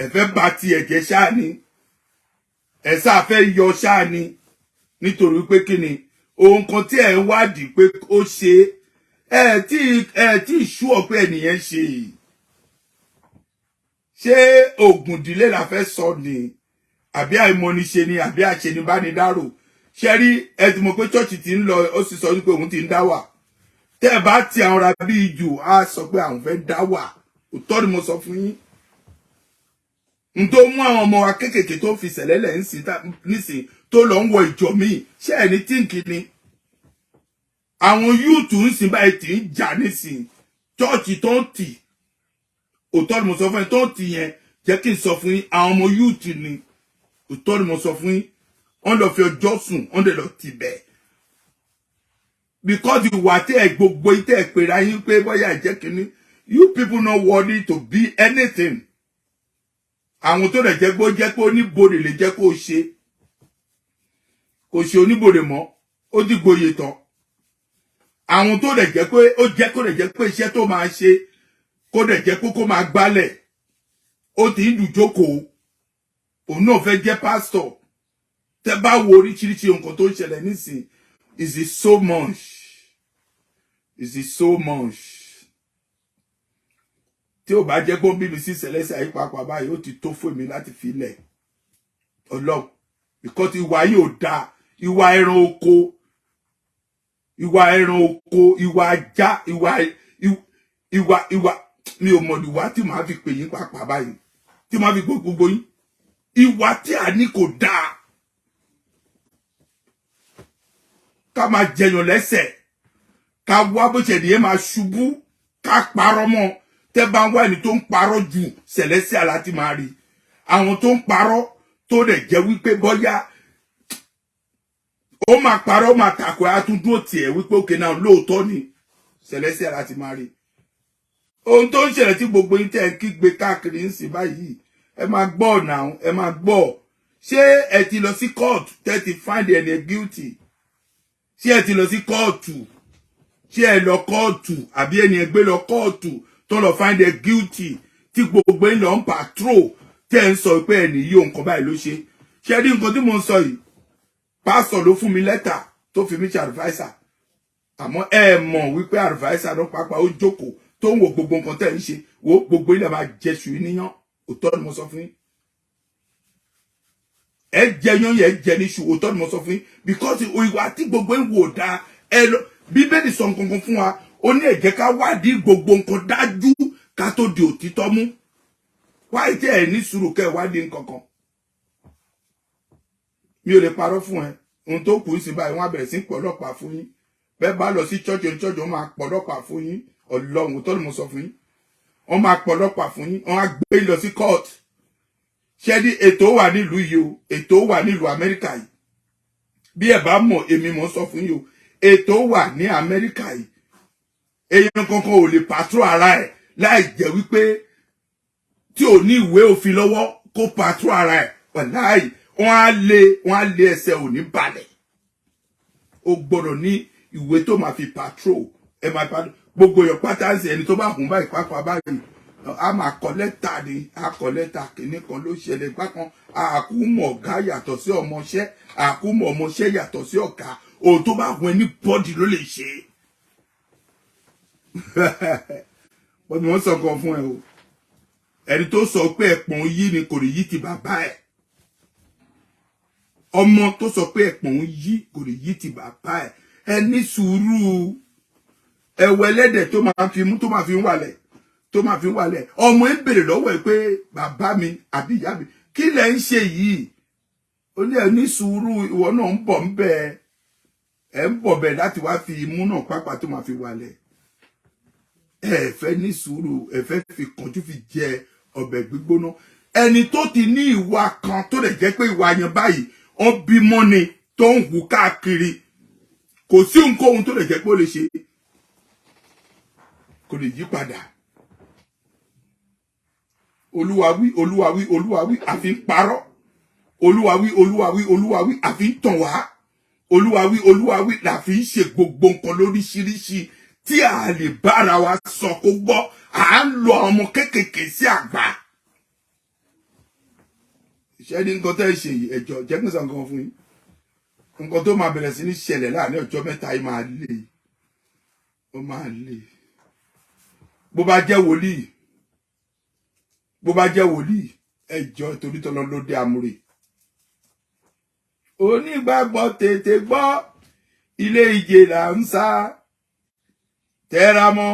ẹ fẹ́ bà ti ẹ̀jẹ̀ ṣáà ni, ẹ sáà fẹ́ yọ ṣáà ni, nítorí pé kíni ohun kan tí ẹ ń wádìí pé ó ṣe, ẹ tí ṣú ọ̀pẹ ènìyàn ṣe. Ṣé oògùn ìdílé la fẹ́ sọ ni, àbí àìmọ̀níṣe ni, àbí àṣenibánidárò? Ṣé rí ẹ ti mọ̀ pé chọ́ọ̀chì ti ń lọ, ó sì sọ wípé òun ti ń dá wà. Tẹ́ ẹ bá ti àwọn ra bí jù, á sọ pé àwọn fẹ́ dá wà. Òótọ́ ni mo sọ fún yín. N tó mú àwọn ọmọ wa kéékèèké tó fi sẹ̀lẹ́lẹ̀ nísìn tó lọ ń wọ ìjọ míì, ṣé ẹni tíǹkì ni? Àwọn yúùtù ń sìn báyìí tí ń jà nísìn, chọ́ọ̀chì tó ń tì. Òótọ́ ni mo sọ fún yín, tó ń tì yẹn, jẹ́ kí n sọ fún yín, àwọn ọmọ yúùtù ni. Òótọ́ ni mo sọ fún yín, wọ́n lọ fi ọjọ́ sùn, wọ́n dẹ̀ lọ tì bẹ́ẹ̀. Because ìwà tí ẹ gbogbo ìtẹ́ ẹ pèrè ayín pé bóyá ìjẹ́ kínní, you people not worthy to be anything. Àwọn tó dẹ̀ jẹ́ pé oníbodè lè jẹ́ kó ṣe. Kò ṣe oníbodè mọ́, ó dìgbòye tán. Àwọn tó dẹ̀ jẹ́ pé ó jẹ́ kó dẹ̀ jẹ́ pé iṣẹ́ tó máa ṣe, kó dẹ̀ jẹ́ pé kó máa gbálẹ̀. Ó ti ń dùjókòó. Òun náà fẹ́ jẹ́ pásítọ̀. Tẹ́ bá wo oríṣiríṣi nǹkan tó ń ṣẹlẹ̀ nísìn, is it so much? Is it so much? Tí ó bá jẹ́ pé ó ń bí mi sí Celestial àyípapọ̀ báyìí, ó ti tó fún mi láti fi lẹ̀. Ọlọ́run, because ìwà yìí ò dáa, ìwà ẹran oko, ìwà ajá, ìwà mi ò mọ̀ ìwà tí màá fi pè yín pàápàá báyìí, tí màá fi gbogbo yín. Ìwà tí a ní kò dáa. Ká máa jẹyàn lẹ́sẹ̀, ká wá bó ṣe nìyẹn máa ṣubú, ká parọ́ mọ́. Tẹ́ bá ń wá ẹni tó ń parọ́ jù Celestial láti máa rí. Àwọn tó ń parọ́ tó dẹ̀ jẹ́ wípé bóyá ó máa parọ́, ó máa tàkò àtúndúró tiẹ̀ wípé òkè náà lóòótọ́ ni Celestial láti máa rí. Ohun tó ń ṣẹlẹ̀ tí gbogbo yín tẹ́ ń kígbe káàkiri ń sìn báyìí, ẹ máa gbọ́ ọ̀nà, ẹ máa gbọ́. Ṣé ẹ ti lọ sí court tẹ́ ti find ẹni guilty? Ṣé ẹ ti lọ sí kóòtù? Ṣé ẹ lọ kóòtù àbí ẹni ẹ gbé lọ kóòtù tó lọ find a guilty tí gbogbo yín lọ ń patrol tẹ́ ń sọ pé ẹni yìí nǹkan báyìí ló ṣe? Ṣé rí nǹkan tí mo ń sọ yìí? Pásítọ̀ ló fún mi lẹ́tà tó fi mí ṣe advisor. Àmọ́ ẹ mọ̀ wípé advisor ló pápá ó jókòó tó ń wo gbogbo nǹkan tẹ́ ń ṣe, wo gbogbo yín lè máa jẹṣu níyàn. Òótọ́ ni mo sọ fún yín. Ẹ jẹyàn yẹn jẹ níṣu, òótọ́ ni mo sọ fún yín, because ìwà tí gbogbo yín wò dáa. Ẹ lọ Bíbélì sọ nǹkan fún wa, ó ní ẹ jẹ́ ká wádìí gbogbo nǹkan dájú ká tó di òtítọ́ mú. Wáyé tí ẹ ní sùúrù kẹ́ wádìí nǹkan kan. Mi ò lè parọ́ fún ẹ. Ohun tó kù sí báyìí, wọ́n á bẹ̀rẹ̀ sí pọ̀lọ́pàá fún yín. Bẹ́ẹ̀ bá lọ sí church wọ́n máa pọ̀lọ́pàá fún yín. Ọlọ́run, òótọ́ ni mo sọ fún yín. Wọ́n máa pọ̀lọ́pàá fún yín, wọ́n á gbé lọ sí court. Ṣé ní ètò wà nílùú yìí o, ètò wà nílùú Amẹ́ríkà yìí. Bí ẹ bá mọ̀, èmi mo sọ fún yín o, ètò wà ní Amẹ́ríkà yìí. Èèyàn kankan ò lè patrol ara ẹ̀ láì jẹ́ wípé tí ò ní ìwé òfin lọ́wọ́ kó patrol ara ẹ̀. Wàláì, wọ́n á lé ẹsẹ̀ ò ní balẹ̀. O gbọ́dọ̀ ní ìwé tó máa fi patrol. Ẹ máa patrol. Gbogbo èèyàn pátá ń sè ẹni tó bá hùn báyìí pápá báyìí. A máa kọ lẹ́tà ni, a kọ lẹ́tà kìíní kan ló ṣẹlẹ̀ gbákan. Àkúmọ̀ ọ̀gá yàtọ̀ sí ọmọṣẹ́, àkúmọ̀ ọmọṣẹ́ yàtọ̀ sí ọ̀gá. Ohun tó bá hun ẹni bọ́dì ló lè ṣe. Wọ́n ni wọ́n sọ kan fún ẹ o. Ẹni tó sọ pé ẹ̀pọ̀n yí ni kò lè yí ti bàbá ẹ̀. Ọmọ tó sọ pé ẹ̀pọ̀n yí kò lè yí ti bàbá ẹ̀. Ẹ ní sùúrù. Ẹ̀wọ̀ ẹlẹ́dẹ̀ tó máa fi mú tó máa fi ń wàlẹ̀. Tó máa fi ń wàlẹ̀. Ọmọ ẹ bèrè lọ́wọ́ ẹ pé bàbá mi àbí ìyá mi kí lẹ ń ṣe yìí? Ó ní ẹ ní sùúrù, ìwọ náà ń bọ̀ ń bẹ̀. Ẹ ń bọ̀ bẹ̀ láti wá fi imú náà pápá tó máa fi wàlẹ̀. Ẹ fẹ́ ní sùúrù, ẹ fẹ́ fi kánjú fi jẹ ọbẹ̀ gbígbóná. Ẹni tó ti ní ìwà kan tó lè jẹ́ pé ìwà yẹn báyìí ó bímọ ni tó ń hù káàkiri. Kò sí ohunkóhun tó lè jẹ́ pé ó lè ṣe. Kò kò lè yí padà. Olúwa wí, Olúwa wí, Olúwa wí, àfi ń parọ́. Olúwa wí, Olúwa wí, Olúwa wí, àfi ń tàn wá. Olúwa wí, Olúwa wí, la fi ń ṣe gbogbo nǹkan lóríṣiríṣi tí a lè bára wa sọ kó gbọ́. À ń lo ọmọ kéékèèké sí àgbà. Ṣé ní nǹkan tẹ́ ṣe yìí ẹjọ́ jẹ́ kí n sọ nǹkan fún yín. Nǹkan tó máa bẹ̀rẹ̀ sí ní ṣẹlẹ̀ láàrin ọjọ́ mẹ́ta yìí máa le. Ó máa le. Bó bá jẹ́ wòlíì. Bó bá jẹ́ wòlíì, ẹjọ́ torí tọ́lọ́ ló dé amúre. Onígbàgbọ́ tètè gbọ́, ilé ìje là ń sá. Tẹ́ra mọ́.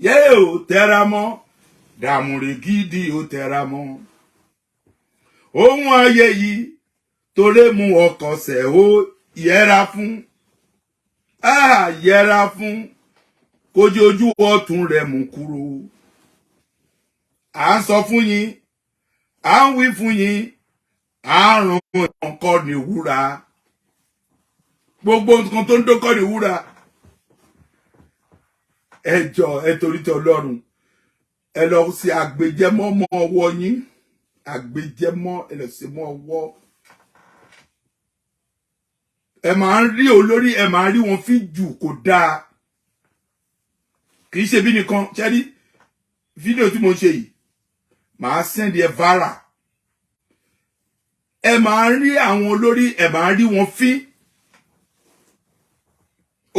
Yẹ́ ò tẹ́ra mọ́. Dàmúre gidi ò tẹ́ra mọ́. Ohun ayé yìí tó lè mú ọkàn ṣẹ̀ ó yẹra fún. Yẹra fún. Kójú ojú ọ̀tún rẹ̀ mú kúrò. À ń sọ fún yín, à ń wí fún yín, àrùn nǹkan ní wúrà. Gbogbo nǹkan tó ń dókọ́ ní wúrà. Ẹjọ́ ẹ torí tọ Ọlọ́run. Ẹ lọ sí àgbéjẹmọ́ mọ́ ọwọ́ yín. Àgbéjẹmọ́ ẹ lọ sí mọ́ ọwọ́. Ẹ máa ń rí olórí, ẹ máa ń rí wọn fi jù kò dáa. Kì í ṣe bí nìkan, ṣẹ́rí fídíò tí mo ṣe yìí. Màá send ẹ viral. Ẹ máa ń rí àwọn olórí, ẹ máa ń rí wọn fín.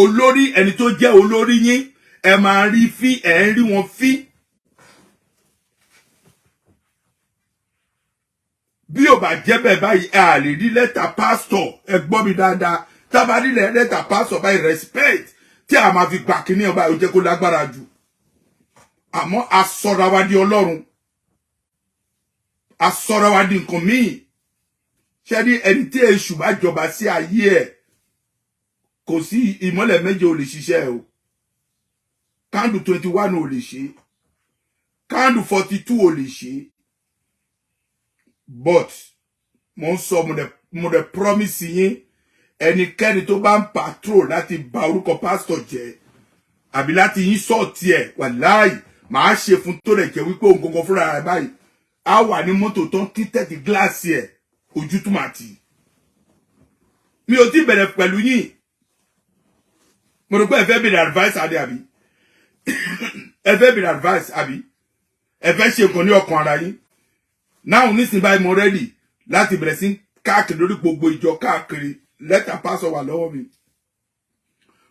Olórí ẹni tó jẹ́ olórí yín, ẹ máa rí fín, ẹ ń rí wọn fín. Bí ò bá jẹ́ bẹ́ẹ̀ báyìí, a lè rí lẹ́tà pásítọ̀, ẹ gbọ́ mi dáadáa. Tá bá rí lẹ́tà pásítọ̀ báyìí respect tí a máa fi gbà kíní ọba ó jẹ́ kó lágbára jù. Àmọ́ a sọra wa di Ọlọ́run. A sọra wa di nǹkan míì. Ṣé ní ẹni tí èṣù bá jọba sí ayé ẹ̀ kò sí ìmọ́lẹ̀ méje ò lè ṣiṣẹ́ o. Candle 21 ò lè ṣe. Candle 42 ò lè ṣe. But mo ń sọ mo dẹ̀ promise yín ẹnikẹ́ni tó bá ń patrol láti ba orúkọ pastor jẹ́ àbí láti insult ẹ̀ wàláì màá ṣe fún tó lè jẹ́ wípé òun gangan fúnra rẹ̀ báyìí á wà ní mọ́tò tó ń títẹ̀ gíláàsì ẹ̀ ojú tó máa tì. Mi ò tí bẹ̀rẹ̀ pẹ̀lú yín. Mo rò pé ẹ fẹ́ bèrè advice àbí ẹ fẹ́ bèrè advice àbí ẹ fẹ́ ṣe nǹkan ní ọkàn ara yín. Now nísìnyí báyìí mo ready láti bẹ̀rẹ̀ sí káàkiri lórí gbogbo ìjọ káàkiri lẹ́tà pásọ̀ wà lọ́wọ́ mi.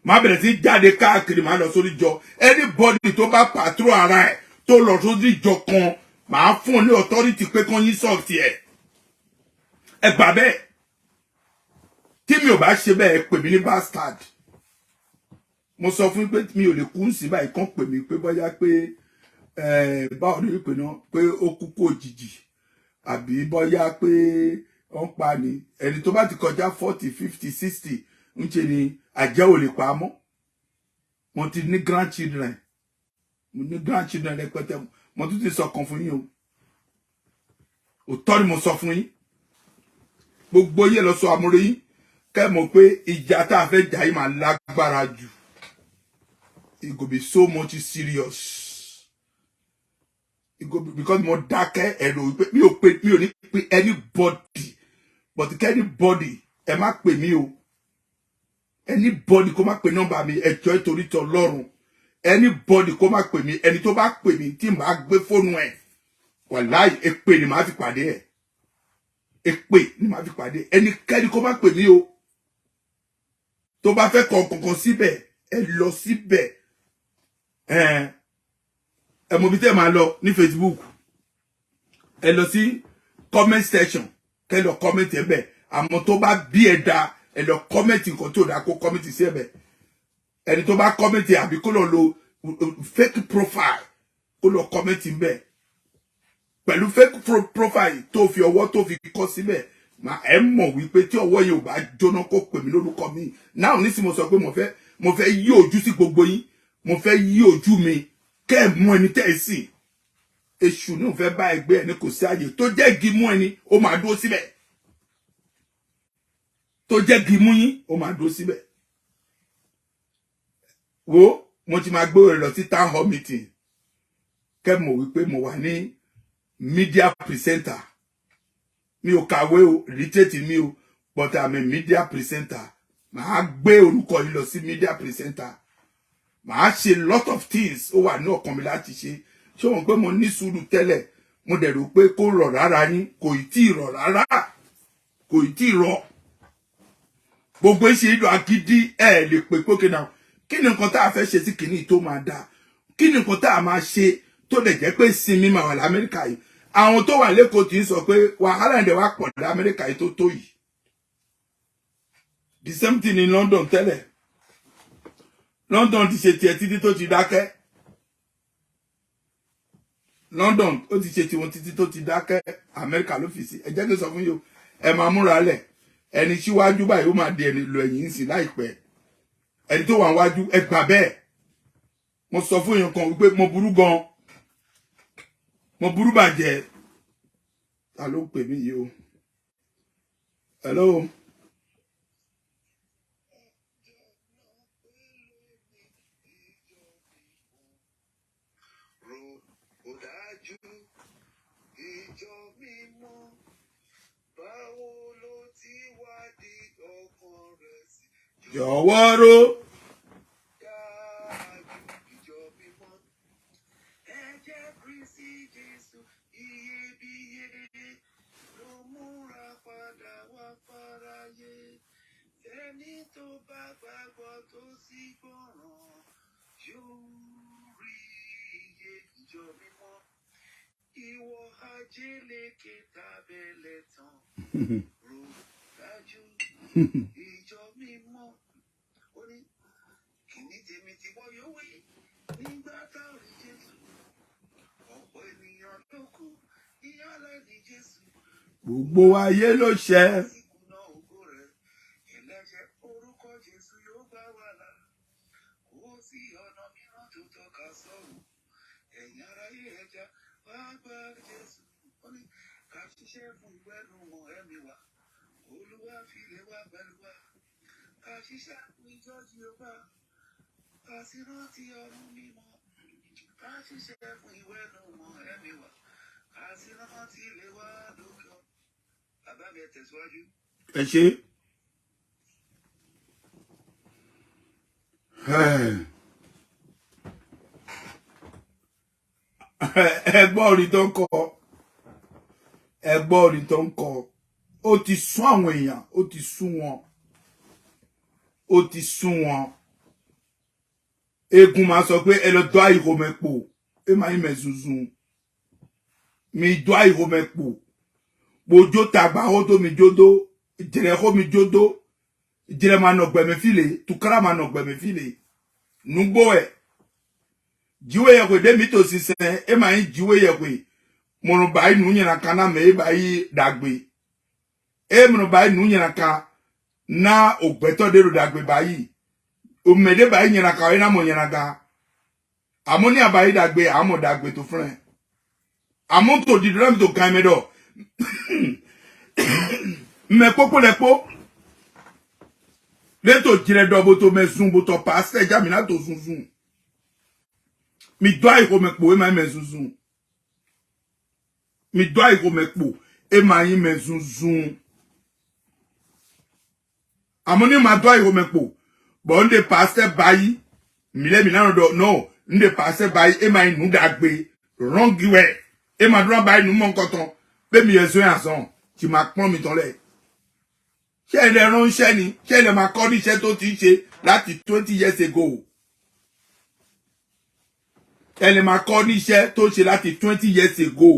Màá bẹ̀rẹ̀ sí jáde káàkiri màá lọ sórí ìjọ. Anybody tó bá patrol ara ẹ̀ tó lọ sórí ìjọ kan màá fún un ní authority pé kán yín sọ̀tì ẹ̀. Ẹ gbà bẹ́ẹ̀. Tí mi ò bá ṣe bẹ́ẹ̀ pè mí ní bastard. Mo sọ fún pé mi ò lè kú sí báyìí kán pè mí pé bóyá pé báwo ni wípé náà pé ó kú kó òjijì àbí bóyá pé wọ́n pa ni ẹni tó bá ti kọjá 40 50 60 ń ṣe ni àjẹ́ ò lè pa mọ́. Mo ti ní grandchildren rẹpẹtẹ mo tún ti sọ kan fún yín o. Òótọ́ ni mo sọ fún yín. Gbogbo yẹn lọ sọ àmúre yín kẹ́ mọ̀ pé ìjà tá a fẹ́ jà yìí máa lágbára jù. It go be so much serious. It go be, because mo dákẹ́ ẹ̀rọ wípé mi ò ní pé anybody but anybody ẹ má pè mí o. Anybody kó má pè nọ́mbà mi ẹjọ́ ìtorí tọ Ọlọ́run. Anybody kó má pè mí ẹni tó bá pè mí tí màá gbé fóònù ẹ̀ wàláì èpè ni màá fi pàdé ẹ̀. Èpè ni màá fi pàdé ẹnikẹ́ni kó má pè mí o. Tó bá fẹ́ kọ kankan síbẹ̀ ẹ lọ síbẹ̀. Ẹ mọ̀ bí tẹ́ máa lọ ní Facebook. Ẹ lọ sí comment section kẹ́ lọ comment ẹ bẹ̀. Àmọ́ tó bá bí ẹ dá ẹ lọ comment nǹkan tó dá kó comment sí ẹ bẹ̀. Ẹni tó bá comment àbí kó lọ lo fake profile kó lọ comment ń bẹ̀. Pẹ̀lú fake profile tó fi ọwọ́ tó fi kọ síbẹ̀ ma ẹ mọ̀ wípé tí ọwọ́ yẹn ò bá jóná kó pè mí lórúkọ mi. Now nísìnyí mo sọ pé mo fẹ́ yí ojú sí gbogbo yín. Mo fẹ́ yí ojú mi kẹ́ ẹ̀ mú ẹni tẹ́ ẹ sìn. Èṣù ní òun fẹ́ bá ẹgbẹ́ ẹni kò sí ààyè tó jẹ́ igi mú ẹni ó máa dúró síbẹ̀. Tó jẹ́ igi mú yín ó máa dúró síbẹ̀. Wo mo ti máa gbé lọ sí town hall meeting kẹ́ mọ̀ wípé mo wà ní media presenter. Mi ò kàwé o, illiterate mi o, but I'm a media presenter. Màá gbé orúkọ yìí lọ sí media presenter. Màá ṣe lot of things ó wà ní ọkàn mi láti ṣe. Ṣé wọ́n pé mo ní sùúrù tẹ́lẹ̀, mo dẹ̀ rò pé kó rọ̀ rárá ní, kò ì tí rọ̀ rárá. Kò ì tí rọ̀. Gbogbo ṣe ìlú agídí lè pè pókè náà. Kí ni nǹkan tá a fẹ́ ṣe sí kìíní tó máa dáa? Kí ni nǹkan tá a máa ṣe tó lè jẹ́ pé sinmi máa wà l'Amẹ́ríkà yìí? Àwọn tó wà lẹ́kọ̀ọ́ tí ń sọ pé wàhálà ìdẹ̀ wá pọ̀ l'Amẹ́ríkà yìí tó yìí. The same thing in London tẹ́lẹ̀. London ti ṣe tiẹ̀ títí tó ti dákẹ́. London ó ti ṣe tiwọn títí tó ti dákẹ́. Amẹ́ríkà ló fi sí. Ẹ jẹ́ kí n sọ fún yín o. Ẹ máa múra lẹ̀. Ẹni síwájú báyìí ó máa di ẹni lọ ẹ̀yìn sí láìpẹ́. Ẹni tó wà níwájú ẹ gbà bẹ́ẹ̀. Mo sọ fún èèyàn kan wípé mo burú gan. Mo burú bàjẹ́. Ta ló pè mí yìí o? Hello. Jọ̀wọ́ ro. Gbogbo ayé ló ṣẹ̀. Ẹ ṣe. Ẹ gbọ́ orin tó ń kọ. Ẹ gbọ́ orin tó ń kọ. Ó ti sún àwọn èèyàn, ó ti sún wọn. Ó ti sún wọn. Egun máa sọ pé ẹ lọ dọ́ àìrò mẹ́pò. Ẹ máa ń mẹ́zùzùn. Mi dọ́ àìrò mẹ́pò. Bojo tagba ho to mi jodo. Jere ho mi jodo. Jere ma no gbe me file. Tukara ma no gbe me file. Nugbo e. Jiwe ye kwe de mi to si sen. E ma yin jiwe ye kwe. Mono bayi nu nyena kana me e bayi dagbe. E mono bayi nu nyena ka. Na ogbeto de ro dagbe bayi. O mede bayi nyena ka we na mo nyena ga. Amoni abayi dagbe. Amo dagbe to friend. Amon to di drum to kamedo. Me popo lepo. Leto jire do boto me zoom boto passe jamina to zoom. Mi doa iko mekpo e ma me zoom. Mi doa iko mekpo e ma yi me zoom. Amoni ma doa iko mekpo. Bo nde passe bayi. Mi le mi na do no. Nde passe bayi e ma yi nu dagbe. Wrong way. E ma do bayi nu mon koton. Pe mi yeso yanson. Ti ma pon mi ton le. Ṣé ẹ lè ránṣẹ́ ni? Ṣé ẹ lè máa kọ́ ní iṣẹ́ tó ti ṣe láti 20 years ago? Ẹ lè máa kọ́ ní iṣẹ́ tó ṣe láti 20 years ago.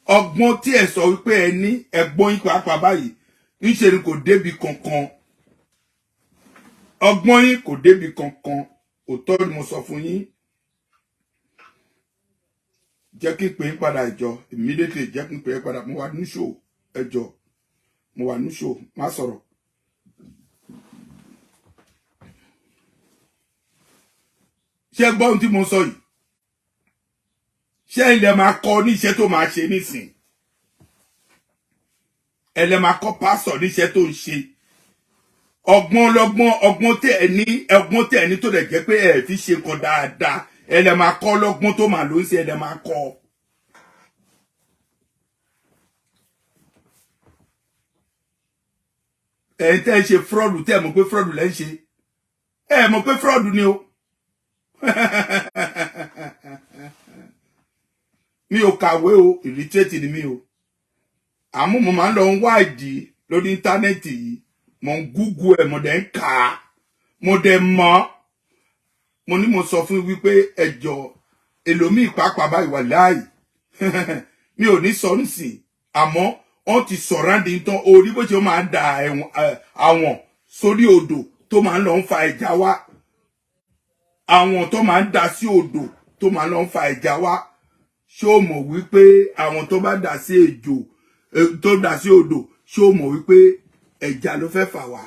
Ọgbọ́n tí ẹ sọ wípé ẹ ní ẹgbọ́n yín pàápàá báyìí níṣe ni kò débi kankan. Ọgbọ́n yín kò débi kankan. Òótọ́ ni mo sọ fún yín. Jẹ́ kí n pè yín padà ìjọ. Immediately jẹ́ kí n pè yín padà. Mo wà ní show ẹjọ́. Mo wà ní show má sọ̀rọ̀. Ṣé gbọ́ ohun tí mo sọ yìí? Ṣé ilẹ̀ máa kọ́ ní iṣẹ́ tó máa ṣe nísìn? Ẹlẹ́ máa kọ́ pásọ̀ ní iṣẹ́ tó ń ṣe. ọgbọ́n tẹ́ ẹ ní tó dẹ̀ jẹ́ pé ẹ fi ṣe nǹkan dáadáa ẹ lè máa kọ́ lọ́gbọ́n tó máa ló ń ṣe ẹ lè máa kọ́. ẹ̀yin tẹ́ ẹ ṣe fraud tẹ́ ẹ mọ̀ pé fraud lẹ́ ń ṣe ẹ mọ̀ pé fraud ni o. mi ò kàwé o illiterate ni mi o àmọ́ mo máa ń lọ wádìí lórí íńtánẹ́ẹ̀tì yìí mo ń google ẹ̀ mo dẹ̀ ń kà á mo dẹ̀ mọ̀ mo ní mo sọ fún wípé ẹjọ́ èlòmíì pàápàá báyìí wà láàyè mi ò ní sọ nísìn àmọ́ wọ́n ti sọ̀ráǹdì tán orí bó ṣe máa ń da àwọn sórí odò tó máa ń lọ ń fa ẹja wá àwọn tó máa ń dà sí odò tó máa ń lọ ń fa ẹja wá ṣé o mọ̀ wípé àwọn tó bá dà sí ejò tó dà sí odò ṣé o mọ̀ wípé ẹja ló fẹ́ fà wá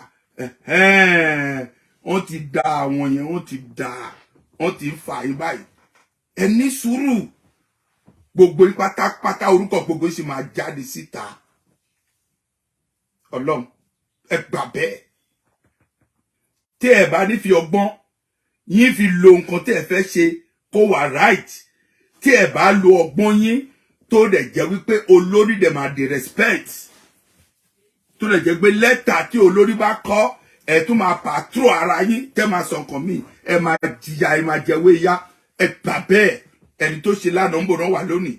wọ́n ti da àwọn yẹn wọ́n ti fà yín báyìí ẹ ní sùúrù gbogbo pátápátá orúkọ gbogbo sì máa jáde síta Ọlọ́run ẹ gbà bẹ́ẹ̀ tí ẹ bá ní fi ọgbọ́n yín fi lo nǹkan tí ẹ fẹ́ ṣe kó wà right tí ẹ bá lo ọgbọ́n yín tó dẹ̀ jẹ́ wípé olórí dẹ̀ máa di respect tó dẹ̀ jẹ́ pé lẹ́tà tí olórí bá kọ ẹ tún máa pàtrò ara yín tẹ́ máa sọ nǹkan míì ẹ máa jìyà ẹ máa jẹwé yá ẹ gbà bẹ́ẹ̀ ẹni tó ṣe lánàá ń bò náà wà lónìí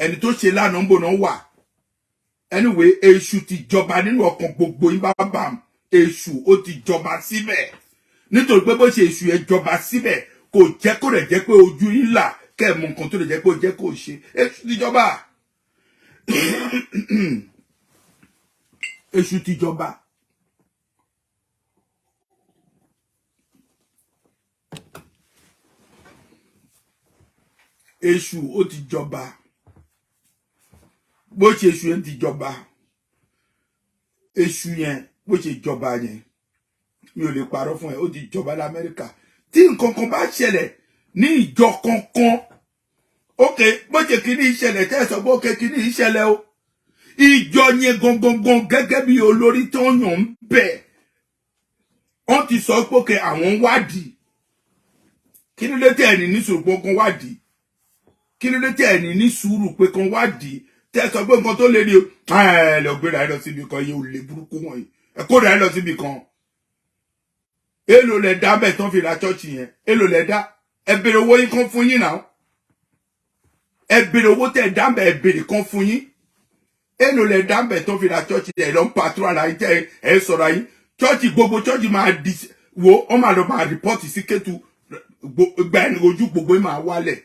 ẹni tó ṣe lánàá ń bò náà wà anyway èṣù ti jọba nínú ọkàn gbogbo yín bá èṣù ó ti jọba síbẹ̀ nítorí pé bó ṣe èṣù yẹn jọba síbẹ̀ kò jẹ́ kó rẹ̀ jẹ́ pé ojú yín là kẹ́ ẹ̀ mọ nǹkan tó lè jẹ́ pé ó jẹ́ kó ṣe èṣù ti jọba èṣù ti jọba. Èṣù ó ti jọba bó ṣe èṣù yẹn ti jọba èṣù yẹn bó ṣe jọba yẹn mi ò lè parọ́ fún ẹ ó ti jọba l'Amẹ́ríkà tí nǹkan kan bá ṣẹlẹ̀ ní ìjọ kankan ókè bó ṣe kí ní ìṣẹ̀lẹ̀ tẹ́ ẹ sọ pé ókè kí ní ìṣẹ̀lẹ̀ o ìjọ yẹn gangan gẹ́gẹ́ bí olórí tó yàn ń bẹ̀ wọ́n ti sọ pé ókè àwọn wádìí kí ló dé tẹ́ ẹ̀ ní sùúrù pé kan wádìí kí ló dé tẹ́ ẹ̀ ní sùúrù pé kan wádìí tẹ́ ẹ sọ pé nǹkan tó lè ní o ẹ lọ gbéra ẹ lọ síbi kan yẹ ò lè burúkú wọ̀nyí ẹ kóra ẹ lọ síbi kan èlò lẹ dá bẹ́ẹ̀ tán fi ra chọ́ọ̀chì yẹn èlò lẹ dá ẹ bèrè owó yín kan fún yín náà ẹ bèrè owó tẹ́ ẹ dá bẹ́ẹ̀ ẹ bèrè kan fún yín èlò lẹ dá bẹ́ẹ̀ tán fi ra chọ́ọ̀chì yẹn lọ ń pàtrọ̀ ara yín tẹ́ ẹ sọ̀rọ̀ ayín chọ́ọ̀chì gbogbo chọ́ọ̀chì máa di wo wọ́n máa lọ máa rìpọ́ọ̀tì sí Kétu gba ẹni ojú gbogbo yín máa wálẹ̀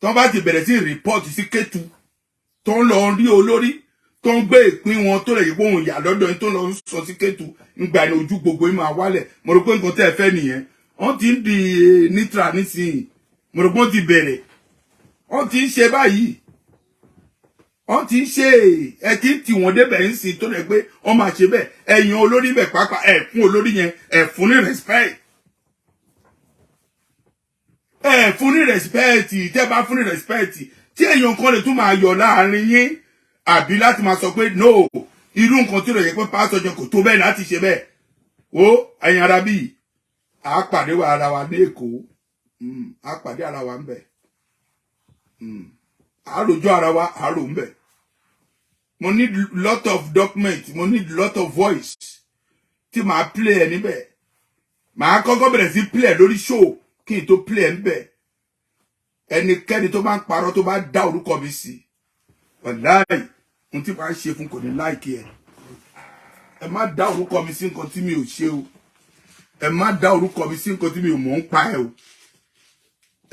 tán bá ti bẹ̀rẹ̀ sí rìpọ́ọ̀tì sí Kétu tó ń lọ rí olórí tó ń gbé ìpín wọn tó lè yí pòun ìyá lọ́dọ̀ yín tó lọ ń sọ sí Kétu ńgbà ní ojú gbogbo yín máa wálẹ̀ mo rò pé nǹkan tẹ́ ẹ fẹ́ nìyẹn wọ́n ti ń di nítra nísìnyí mo rò pé wọ́n ti bẹ̀rẹ̀ wọ́n ti ń ṣe báyìí wọ́n ti ń ṣe ẹ ti ń tì wọ́n débẹ̀ ń sìn tó lè pé wọ́n máa ṣe bẹ́ẹ̀ ẹ̀yin olórí bẹ̀ pàápàá ẹ̀ fún olórí yẹn ẹ̀ fún ní respect ẹ̀ fún ní respect tẹ́ bá fún ní respect tí èèyàn kan lè tún máa yọ láàrin yín àbí láti máa sọ pé no irú nǹkan tí ó lè yẹ pé pásítọ̀ jẹ kò tó bẹ́ẹ̀ láti ṣe bẹ́ẹ̀ ó ẹ̀yin ara bíi à pàdé wa ara wa ní Èkó à pàdé ara wa ń bẹ̀ à rojọ́ ara wa à rò ń bẹ̀ mo need lot of document mo need lot of voice tí màá play ẹ̀ níbẹ̀ màá kọ́kọ́ bẹ̀rẹ̀ sí play ẹ̀ lórí show kí n tó play ẹ̀ níbẹ̀ ẹnikẹ́ni tó bá ń parọ́ tó bá dá orúkọ mi sí wàláì ohun tí màá ṣe fún kò ní láìkí ẹ má dá orúkọ mi sí nǹkan tí mi ò ṣe o ẹ má dá orúkọ mi sí nǹkan tí mi ò mọ̀ ń pa ẹ o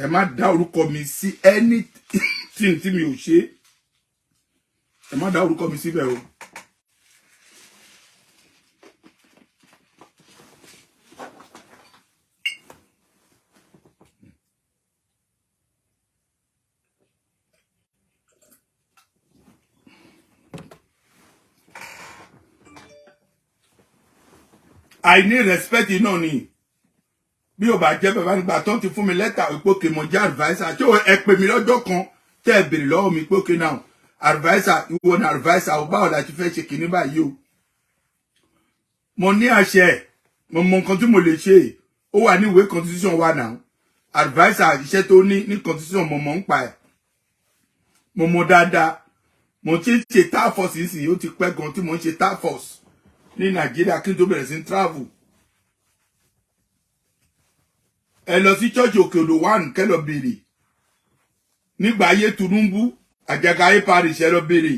ẹ má dá orúkọ mi sí anything tí mi ò ṣe ẹ má dá orúkọ mi síbẹ̀ o. àìní respect náà ni bí o bá jẹ́ bàbá nígbà tó ń ti fún mi lẹ́tà ìpòkè mo jẹ́ adviser ṣé ẹ pè mí lọ́jọ́ kan tẹ́ ẹ bèrè lọ́wọ́ mi ìpòkè náà adviser ìwọ ni adviser ò báwo la ti fẹ́ ṣe kìíní báyìí o mo ní àṣẹ mo mọ nǹkan tí mo lè ṣe ó wà ní ìwé constitution wa now adviser iṣẹ́ tó ní constitution mo mọ̀ ń pa ẹ̀ mo mọ̀ dáadáa mo ti ṣe task force yìí ó ti pẹ́ gan tí mo ń ṣe task force ní Nàìjíríà kí n tó bẹ̀rẹ̀ sí travel ẹ lọ sí church Òkèodò 1 kẹ́ lọ béèrè nígbà ayé Tinubu àjàgà ayé parish ẹ lọ béèrè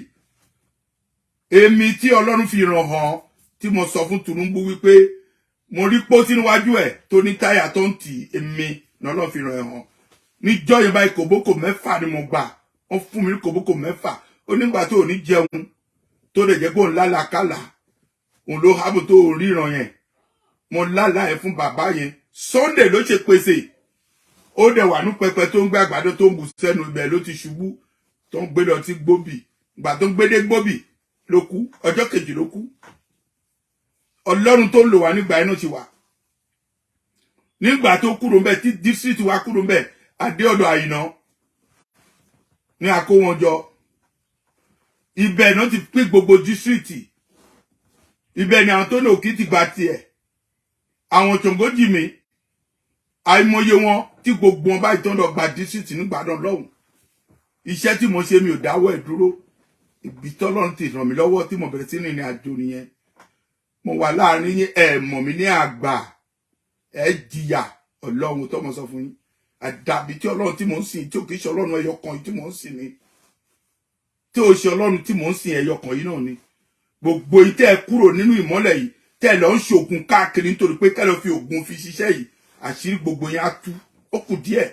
èmi tí Ọlọ́run fi ràn hàn tí mo sọ fún Tinubu wípé mo rí pósí níwájú ẹ̀ tó ní táyà tó ń tì èmi lọ́lọ́ fi ràn hàn níjọ́ yẹn báyìí kòbókò 6 ni mo gbà wọ́n fún mi ní kòbókò 6 ó nígbà tó ní jẹun tó lè jẹ́ kó ń lálàkàlà òun ló hábò tó ríran yẹn mo lálà ẹ̀ fún bàbá yẹn Sunday ló ṣe pèsè ó dẹ̀ wà ní pẹpẹ tó ń gbé àgbàdo tó ń bù sẹ́nu ibẹ̀ ló ti ṣubú tó ń gbé lọ sí gbòbì ìgbà tó ń gbé dé gbòbì ló kú ọjọ́ kejì ló kú Ọlọ́run tó ń lò wá nígbà inú ti wà nígbà tó kúrò ńbẹ̀ tí district wa kúrò ńbẹ̀ adé ọ̀dọ̀ Àyìnà ní àkó wọn jọ ibẹ̀ náà ti pín gbogbo district ibẹ̀ ni àwọn tó ní òkì ti gba tiẹ̀ àwọn tòǹgójì mi àìmọye wọn tí gbogbo wọn báyìí tó ń lọ gba district nígbàdàn lọ́hùn iṣẹ́ tí mo ṣe mi ò dáwọ́ ẹ̀ dúró ibi tọ́lọ́run ti ràn mí lọ́wọ́ tí mo bẹ̀rẹ̀ sí rìnrìn àjò nìyẹn mo wà láàrin yín ẹ mọ̀ mí ní àgbà ẹ jìyà Ọlọ́run tó mo sọ fún yín àdàbí tí Ọlọ́run tí mò ń sìn tí ò kìí ṣe Ọlọ́run ẹyọ kan tí mò ń sìn ni tí ó ṣe Ọlọ́run tí mò ń sìn ẹyọ kan yìí náà ni gbogbo ìtẹ́ ẹ kúrò nínú ìmọ́lẹ̀ yìí tẹ́ ẹ lọ ń ṣògùn káàkiri nítorí pé kẹ́ lọ fi ògùn fi ṣiṣẹ́ yìí àṣírí gbogbo yẹn á tú ó kù díẹ̀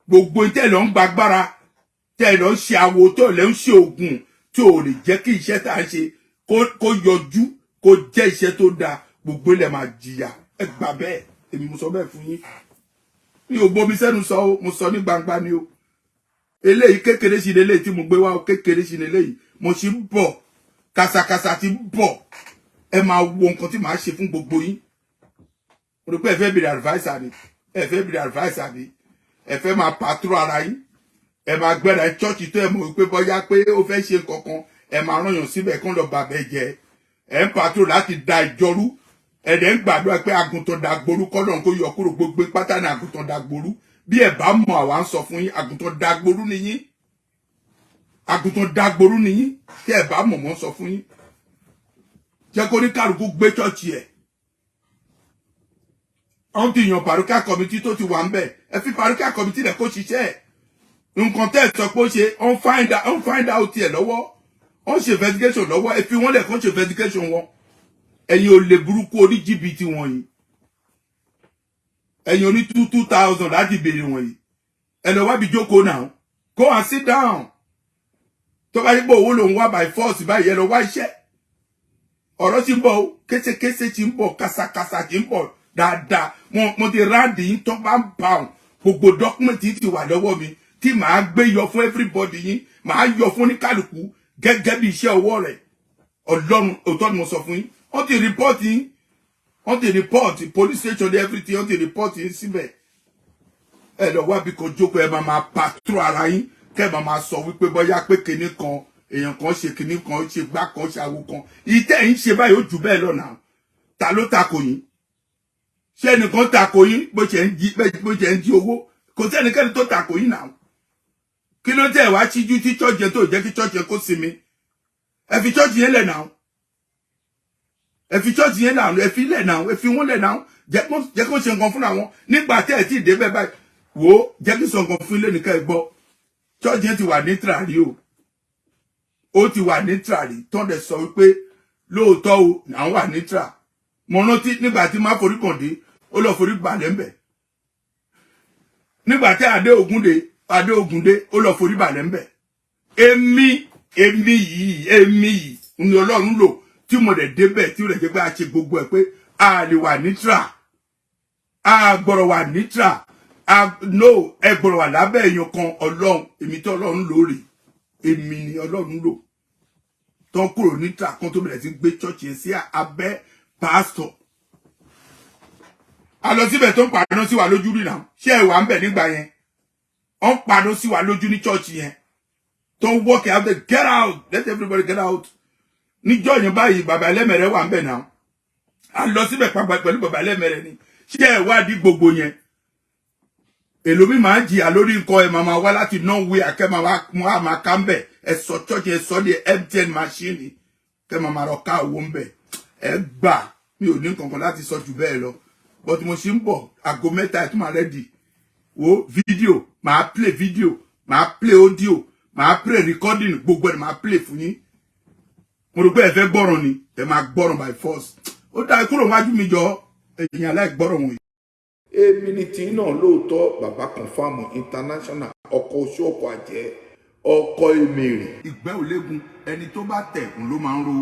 gbogbo ìtẹ́ ẹ lọ ń gbàgbára tẹ́ ẹ lọ ń ṣe àwo tó lẹ ń ṣe ògùn tí ò lè jẹ́ kí iṣẹ́ tá a ṣe kó yọjú kó jẹ́ iṣẹ́ tó dáa gbogbo ilẹ̀ máa jìyà ẹ gbà bẹ́ẹ̀ èmi mo sọ bẹ́ẹ̀ fún yín mi ò bomi sẹ́nu sọ o mo sọ ní gbangba ni o eléyìí kékeré sí eléyìí tí mo gbé wá o kékeré sí eléyìí mo sì ń bọ̀ kàsàkàsà ti ń bọ̀ ẹ máa wo nǹkan tí màá ṣe fún gbogbo yín mo rò pé ẹ fẹ́ bèrè adviser ni ẹ fẹ́ bèrè adviser ni ẹ fẹ́ máa pàtrọ̀ ara yín ẹ máa gbẹ́ra chọ́ọ̀chì tó ẹ mọ̀ wípé bọ́yá pé ó fẹ́ ṣe kankan ẹ máa rányàn síbẹ̀ kán lọ bàbẹ̀ jẹ ẹ ń pàtrọ̀ láti da ìjọrú ẹ̀dẹ̀ ń gbàdúrà pé àgùntàn dàgbòrú kọ́lọ́n kó yọ kúrò gbogbo pátá ní àgùntàn dàgbòrú bí ẹ bá mọ̀ àwa ń sọ fún yín àgùntàn dàgbòrú ni yín àgùntàn dàgbòrú ni yín tí ẹ bá mọ̀ mọ́ sọ fún yín jẹ́ kó ní kálukú gbé chọ́ọ̀chì ẹ̀ wọ́n ti yan parochial committee tó ti wà ń bẹ̀ ẹ fi parochial committee rẹ̀ kó ṣiṣẹ́ ẹ̀ nǹkan tẹ́ ẹ̀ sọ pé ó ṣe on find out tiẹ̀ lọ́wọ́ on ṣe investigation lọ́wọ́ ẹ fi wọ́n lẹ̀ kó ṣe investigation wọn ẹ̀yin ò lè burúkú orí jìbìtì wọ̀nyí ẹ̀yin oní 2,000 láti béèrè wọ̀nyí ẹ lọ wábi jókòó náà go and sit down tó bá yẹ pé owó lòun wá by force báyìí ẹ lọ wá iṣẹ́ ọ̀rọ̀ tí ń bọ̀ kéṣekéṣe tí ń bọ̀ kàṣàkàṣà tí ń bọ̀ dáadáa mo ti ráàdì yín tó bá ń bá wọn gbogbo dọ́kúmẹ̀ntì ti wà lọ́wọ́ mi tí màá gbé yọ fún everybody yín màá yọ fún oníkálukú gẹ́gẹ́ bí iṣẹ́ ọwọ́ rẹ̀ Ọlọ́run òótọ́ ni mo sọ fún yín wọ́n ti report yín wọ́n ti report police station everything wọ́n ti report yín síbẹ̀ ẹ lọ wá bí kò jókòó ẹ máa patrol ara yín kẹ́ ẹ máa sọ wípé bóyá pé kinní kan èèyàn kan ṣe kinní kan ṣe gbá kan ṣe àwo kan ìtẹ́ yín ṣe báyìí ó jù bẹ́ẹ̀ lọ́nà ta ló takò yín ṣé ẹnìkan takò yín bó ṣe ń jí owó kò sí ẹnikẹ́ni tó takò yín náà kí ló tẹ̀ wá síjú tí church yẹn tó jẹ́ kí church yẹn kó sinmi ẹ fi church yẹn lẹ̀ náà ẹ fi church yẹn náà ẹ fi lẹ̀ náà ẹ fi wọ́n lẹ̀ náà jẹ́ kó ṣe nǹkan fún àwọn nígbà tẹ́ ẹ̀ tí ì dé bẹ́ẹ̀ báyìí wò ó jẹ́ kí sọ nǹkan fún ilé nìkan ẹ gbọ́ church yẹn ti wà ní tìràrí o ó ti wà ní tìràrí tó ń dẹ̀ sọ wípé lóòótọ́ o àwọn wà ní tìrà mo rántí nígbà tí má forí kàn dé ó lọ forí balẹ̀ ńbẹ̀ nígbà tí adé Ògúndé ó lọ forí balẹ̀ ńbẹ̀ èmi yìí ni Ọlọ́run lò tí mo dẹ̀ débẹ̀ tí ó lè jẹ́ pé a ṣe gbogbo ẹ̀ pé a lè wà ní tìrà a gbọ́dọ̀ wà ní tìrà no ẹ gbọ́dọ̀ wà lábẹ́ èèyàn kan Ọlọ́run èmi tí Ọlọ́run lò rè èmi ni Ọlọ́run lò tó ń kúrò ní tìrà kan tó bẹ̀rẹ̀ sí gbé church yẹn sí abẹ́ pastor a lọ síbẹ̀ tó ń pàdánù sí wa lójú rí náà ṣé ẹ wà ń bẹ̀ nígbà yẹn ó ń pàdánù sí wa lójú ní church yẹn tó ń walk out there get out let everybody get out níjọ́ yẹn báyìí bàbá ẹlẹ́mẹ̀rẹ́ wà ń bẹ̀ náà a lọ síbẹ̀ pàápàá pẹ̀lú bàbá lẹ́mẹ̀rẹ̀ ni ṣé ẹ wádìí gbogbo yẹn èlòmí máa ń jìyà lórí nǹkan ẹ máa wá láti norway akẹ́ máa ká ń bẹ̀ ẹ sọ church ẹ sọ di MTN machine kẹ́ máa rọ ká owó ń bẹ̀ ẹ gbà mi ò ní kankan láti sọ jù bẹ́ẹ̀ lọ but mo ṣe ń bọ̀ aago mẹ́ta ẹ̀ tún máa rẹ́dì wo fídíò máa play fídíò máa play audio máa play recording gbogbo ẹ̀ máa play fún yín mo rò pé ẹ fẹ́ gbọ́ràn ni ẹ máa gbọ́ràn by force ó dá kúrò wájú mi jọ ẹ̀yin aláìgbọ́ràn wọ̀nyí. èmi ni tí náà lóòótọ́ bàbá confam international ọkọ̀ oṣù ọkọ̀ àjẹ́ ọkọ̀ èmèrè ìgbẹ́ òlégun ẹni tó bá tẹ̀ ń ló máa ń ro